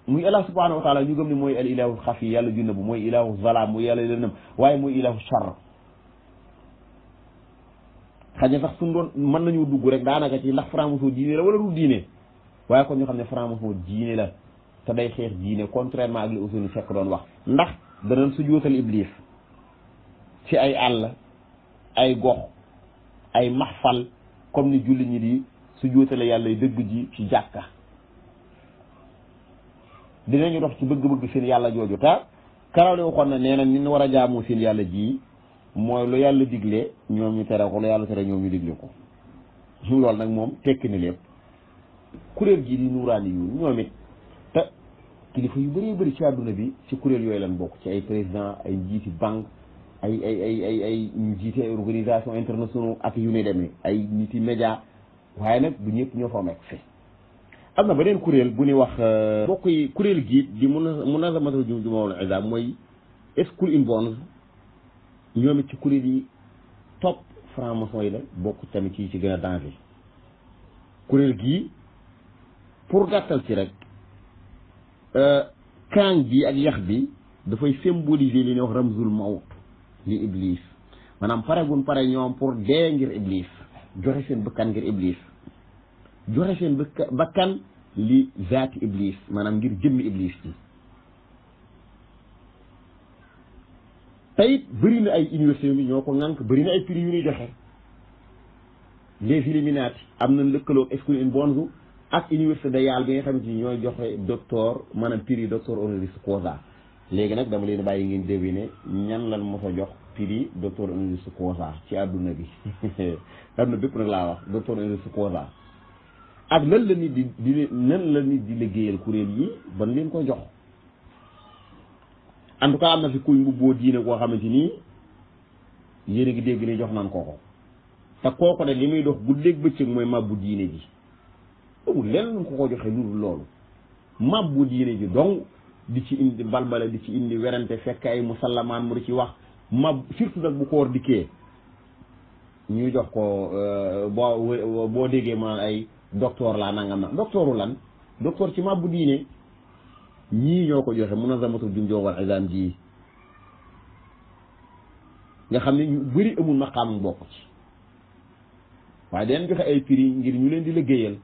muy allah subhanahu wa taala ñu gëm ni mooy al ilahu xafi yàlla junne bu mooy ilahu zalaam mooy yàlla lëndëm waaye mooy ilahu char xëy na sax suñ doon mën nañu dugg rek daanaka ci ndax franc-maçon diine la wala du diine waaye kon ñu xam ne franc-maçon diine la te day xeex diine contrairement ak li Ousseynou Seck doon wax ndax danañ sujjóotal iblis ci ay àll ay gox ay maxfal comme ni julli ñi di sujjóotale yàlla dëgg ji ci jàkka dinañu dox ci bëgg-bëgg seen yàlla jooju ta karaw li waxoon na nee na ni ñu war a jaamu seen yàlla ji mooy lu yàlla digle ñoom ñu tere ko lu yàlla tere ñoom ñu digle ko loolu nag moom tekki na lépp kuréel gii di nuuraani yu ñoom it te kilifa yu bëree bëri ci àdduna bi ci kuréel yooyu lan bokk ci ay président ay njiiti banque ay ñu jiite organisation internationale ak yu ne demee ay niti média waaye nag bu ñëpp ñoo fa nekk fi am na beneen kuréel bu ñuy wax bokk yi kuréel gii di munazamatul jumu'ul izam mooy Skull and Bones ñoom it ci kuréel yi topp franc-maçon yi la bokk tamit ci gën a danger kuréel gii pour gàttal ci rek kàng bi ak yax bi dafay symboliser li ñuy wax ramzul mawt li iblis maanaam paregun pare ñoom pour dee ngir iblis joxe seen bakkan ngir iblis joxe seen bakkan li zaati iblis maanaam ngir jëmmi iblis ci tey bëri na ay université yi ñoo ko ŋànk bëri na ay prix yu ñuy joxe les Illuminati am na lëkkaloo Skull and Bones ak université de Yale bi nga xamante ni ñooy joxe docteur maanaam prix docteur honoris causa léegi nag dama leen bàyyi ngeen deviner ñan lan mos a jox prix docteur honoris causa ci àdduna bi àdduna bépp nag laa wax docteur honoris causa ak nan la nit di nan la nit di liggéeyal kuréel yi ban leen ko jox en tout cas am na fi kuñ bu boo diine koo xamante ni yéen a ngi dégg ne jox naan kooko te kooko de li muy dox guddeeg bëccëg mooy mabbu diine ji amul lenn lu ko joxe lu dul loolu mabbu diine ji donc di ci indi balbala di ci indi werante fekk ay musallamaan mu di ci wax mab surtout nag bu koor dikkee ñuy jox ko boo déggee ma ay docteur laa nangam na docteuru lan docteur ci mabbu diine ñii ñoo ko joxe munazamatul jumu'ul wal izam ji nga xam ne ñu bëri amul maqaam bokk ci waaye dañ joxe ay prix ngir ñu leen di liggéeyal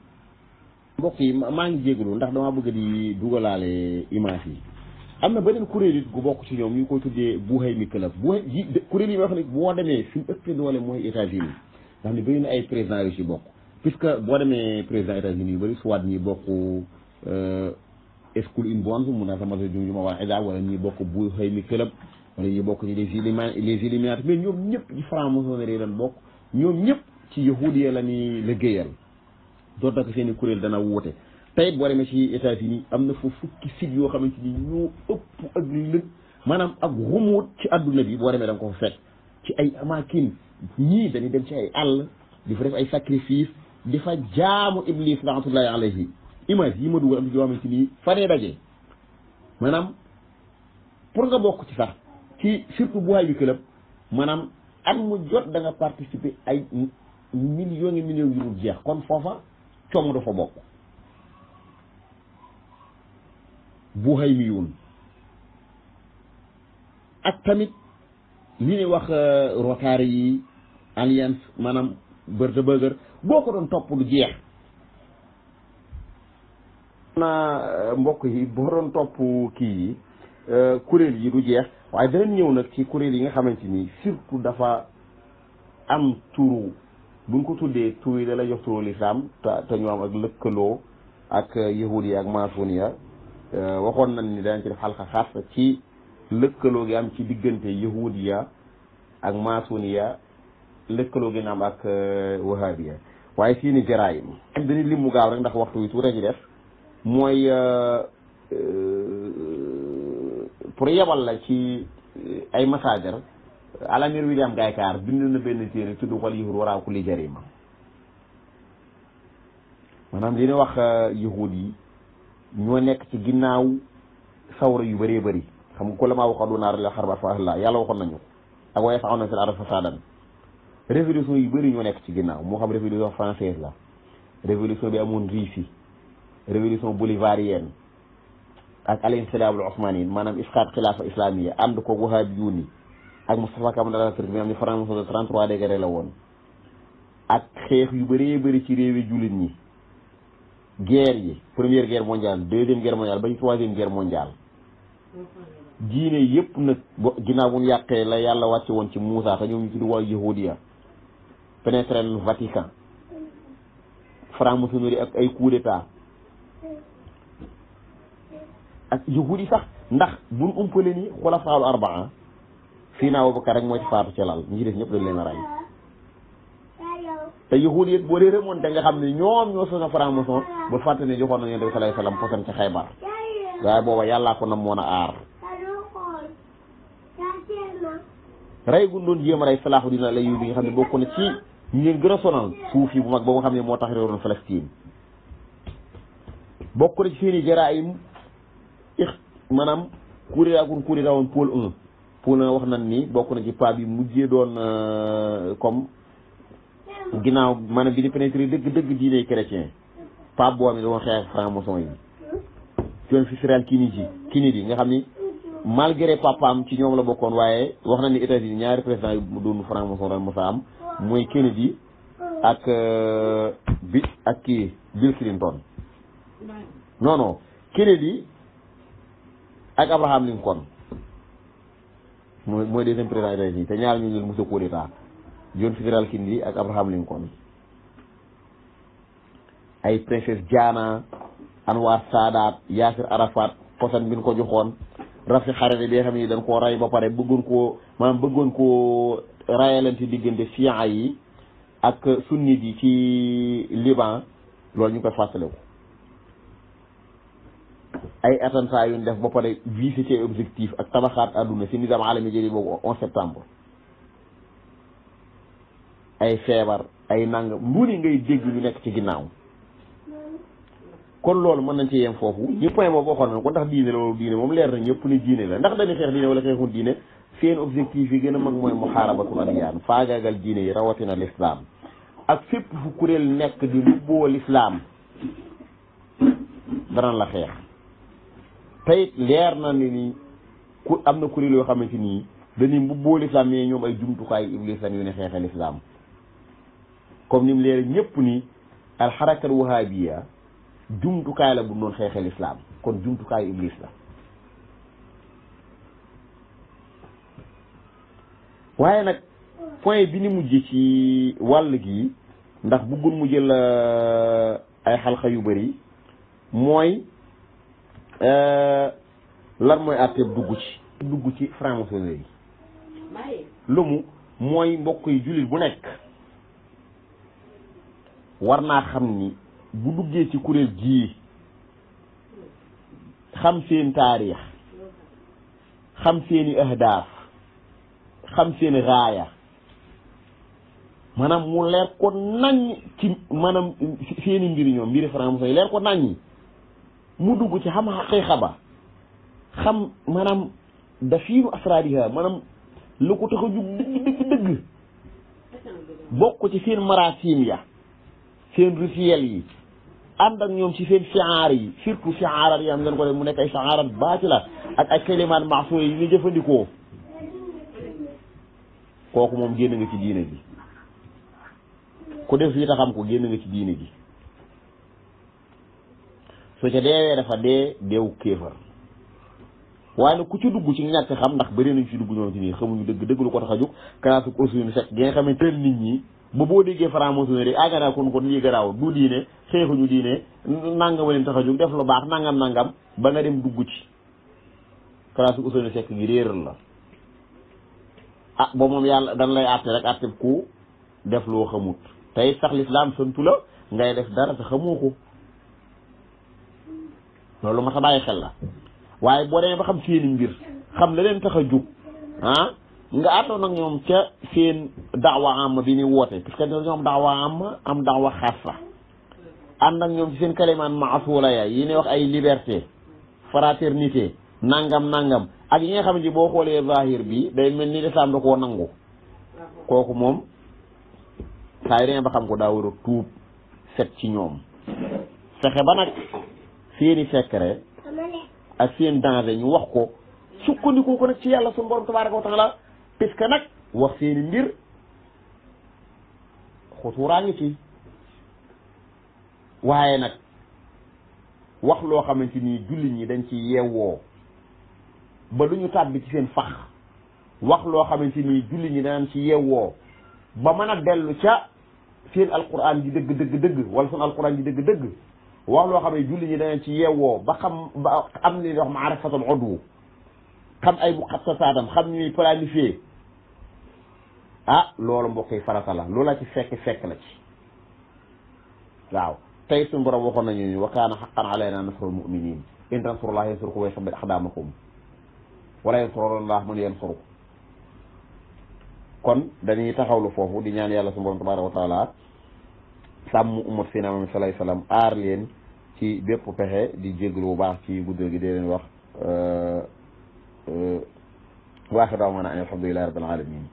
mbokk yi maa ngi jégalu ndax dama bëgg di dugalaale image yi am na beneen kuréel it gu bokk ci ñoom ñu ko tuddee Buhaymi Club kuréel yi wax ne boo demee fi mu ëpp doole mooy États-Unis nga xam ne bëri na ay président yu ci bokk puisque boo demee président États-Unis yu bëri soit ñi bokk Skull and Bones munazamatul jumu'ul wal izam wala ñi bokk Buhaymi Club wala ñi bokk ni les Illuminati mais ñoom ñëpp ci franc-maçonnerie lan bokk ñoom ñëpp ci yahudiya la ñuy liggéeyal doon tak seen i kuréel dana wuute tey boo demee ci États-Unis am na fa fukki site yoo xamante ni ñoo ëpp ak lëg maanaam ak xumuut ci adduna bi boo demee da nga ko fa fekk ci ay amakin ñii dañuy dem ci ay àll di fa def ay sacrifice di fa jaamu iblis rahmatullahi alayhi image yi ma dugal am ci yoo xamante ni fanee daje maanaam pour nga bokk ci sax ci surtout bu waay bi club maanaam at mu jot da nga participer ay millions et millions yu dul jeex kon foofa coomo dafa bokk bu xay mi yoon ak tamit li ñuy wax Rotary yi alliance maanaam bërte bëgër boo ko doon topp lu jeex na mbokk yi boo doon topp kii yi kuréel yi du jeex waaye danañ ñëw nag ci kuréel yi nga xamante ni surtout dafa am turu buñ ko tuddee tur yi da la jox turu lislaam te ñu am ak lëkkaloo ak yahudiya ak maçonniya waxoon nañ ni danañ ci def xalqa xaas ci lëkkaloo gi am ci diggante yahudiya ak maçonniya lëkkaloo gi am ak wahabiya waaye fii ni jaraayim dañuy lim mu gaaw rek ndax waxtu wi tuuti ci def mooy pour yebal la ci ay masaajar Alamir William Gaykar bind na benn téere tudd wal yahud waraa kulli jarima maanaam li ñu wax yahud yi ñoo nekk ci ginnaaw sawra yu bëree bëri xam nga ko la maa waxoon naar la xarbat fa la yàlla waxoon nañu ak waaye saxoon na fil ardi fasaadan révolution yu bëri ñoo nekk ci ginnaaw moo xam révolution française la révolution bi amoon Russie révolution bolivarienne ak al-inqilaabul osmani maanaam isqaat xilaafa islamiyya ànd ko wahabiyuun yi ak Moustapha Kamal Atatürk mi am ni franc-maçon de 33 degré la woon ak xeex yu bëree bëri ci réewi jullit ñi guerre yi première guerre mondiale deuxième guerre mondiale ba ci troisième guerre mondiale diine yëpp nag ginnaaw bu ñu yàqee la yàlla wàcce woon ci Moussa te ñoom ñu tudd waa yahudiya pénétré le Vatican franc-maçonnerie ak ay coup d'état ak yahudi sax ndax buñ umpale ni xulafaalu arbaa fii naa Abubakar rek moo ci faatu ci lal ñi ci def ñëpp dañ leen a rey te yahudi it boo dee remonté nga xam ne ñoom ñoo sosa franc-maçon ba fàtte ne joxoon na Yonent bi sallallahu alayhi wasallam posan ci Xaybar waaye booba yàllaa ko nam moon a aar rey gu doon jéem a rey Salaahuddin al-Ayyubi bi nga xam ne bokk na ci ñu leen gën a sonal suuf yi bu mag ba nga xam ne moo tax réewoon Palestine bokk na ci seen i jaraayim maanaam kuréel ak kuréel woon pôle 1 wax nañ ni bokk na ci pa bi mujjee doon comme ginnaaw maanaam bi di pénétrer dëgg diine chrétien pa boo mi doon xeex franc-maçon yi John Fitzgerald Kennedy nga xam ni malgré papaam ci ñoom la bokkoon waaye wax na ni États-Unis ñaari président yu doon franc-maçon doon mosa am mooy Kennedy ak Bill Clinton non Kennedy ak Abraham Lincoln mooy deuxième président États-Unis te ñaar ñu leen mos a coup d'état John Fitzgerald Kennedy ak Abraham Lincoln ay princesse Diana Anwar Sadat Yasser Arafat posan bi ñu ko joxoon Rafi Hariri bi nga xam ne dañ koo ray ba pare bëggoon koo rayalante diggante Shia yi ak sunnit yi ci Liban loolu ñu koy fàttaliku ay attentat yu ñu def ba pare visé ci objectif ak tabaxaat àdduna si nizaam alami jëri boobu 11 septembre ay feebar ay nangam lu ni ngay dégg ñu nekk ci ginnaaw kon loolu mën nañ ci yem foofu ñu point boobu waxoon na ko ndax diine la wala diine moom leer na ñëpp ne diine la ndax dañuy xeex diine wala xeexul diine seen objectif yi gën a mag mooy muhaarabatul adiyaan faagaagal diine yi rawatina l'islam ak fépp fu kuréel nekk di mbubboo l'islam danañ la xeex tey leer na ni ku am na kuréel yoo xamante nii dañuy mbubboo l'islam mais ñoom ay jumtukaay iblis lan yu ne xeexe l'islam comme ni mu leer ñëpp ni alxaraka al wahabiya jumtukaay la bu doon xeexe l'islam kon jumtukaay iblis la waaye nag point bi ni mujj ci wàll gi ndax bëggul mu jël ay xalxa yu bëri mooy lan mooy àtteeb dugg ci franc-maçonnerie lu mu mooy mbokk yi jullit bu nekk war naa xam ni bu duggee ci kuréel gii xam seen taarix xam seeni ahdaaf xam seeni raaya maanaam mu leer ko naññ ci maanaam seeni mbiri ñoom mbiri franc-maçon yi leer ko naññ mu dugg ci xam xaqiiqa ba xam maanaam dafiinu asraariha maanaam lu ko tax a jug dëgg bokk ci seen marasim ya seen rituel yi ànd ak ñoom ci seen fiaar yi surtout fiaarat yi am ngeen ko def mu nekk ay fiaarat baatila ak ay kalimaat maasuura yi ñu jëfandikoo kooku moom génn nga ci diine bi ku def lii ta xam ko génn nga ci diine ji soo ca deewee dafa deewu kéefar waaye nag ku ci dugg ci ñàkk xam ndax bëri nañ ci dugg ñoom ci nii xamuñu dëgg lu ko tax a jóg kalaasu Ousseynou Seck gi nga xam ne teel nit ñi ba boo déggee franc-maçonnerie agana kon lii garaaw du diine xeexuñu diine nangama leen tax a jóg def lu baax nangam ba nga dem dugg ci kalaasu Ousseynou Seck gi réeral la ah ba moom yàlla dan lay àtte rek àtte ku def loo xamut tey sax lislaam santu la ngay def dara te xamoo ko loolu ma ta bàyyi xel la waaye boo demee ba xam seeni mbir xam la leen tax a jóg nga àttoon nag ñoom ca seen daawa am bi ni woote parce que ñoom daawa am daawa xaasa ànd ak ñoom ci seen kalimaan maasuula ya yi ne wax ay liberté fraternité nangam ak yi nga xam ne boo xoolee zahir bi day mel ni lislaam da koo nangu kooku moom saa yu demee ba xam ko daa war a tuub set ci ñoom fexe ba nag seeni secret ak seen danger ñu wax ko sukkandiku ko nag ci yàlla suñu borom tabaaraka wa taala parce que nag wax seeni mbir xutuuraa ngi ci waaye nag wax loo xamante ni jullit ñi dañ ci yeewoo ba du ñu tàbbi ci seen fax wax loo xamante ni jullit ñi danañ ci yeewoo ba mën a dellu ca seen alquran ji dëgg wala seen alquran ji dëgg wax loo xam ne jullit ñi danañ ci yeewoo ba xam ba am ni wax maarifatul udwu xam ay muxassasaatam xam ñuy planifié loolu mbokk yi farata la loola ci fekk la ci waaw tey suñu borom waxoon nañu wa kaana haqqan alaynaa nasrul mu'miniin in tansurullaaha yansurkum wa yusabbit aqdaamakum wala yansurullaaha man yansuruhu kon dañuy taxawlu foofu di ñaan yàlla suñu borom tabaaraka wa taala sàmm ummat fi na sallallahu alayhi wa sallam aar leen ci bépp pexe di jégalu bu baax ci guddal gi dee leen wax waaxir daawaanaa an alhamdulillahi rabbil alamin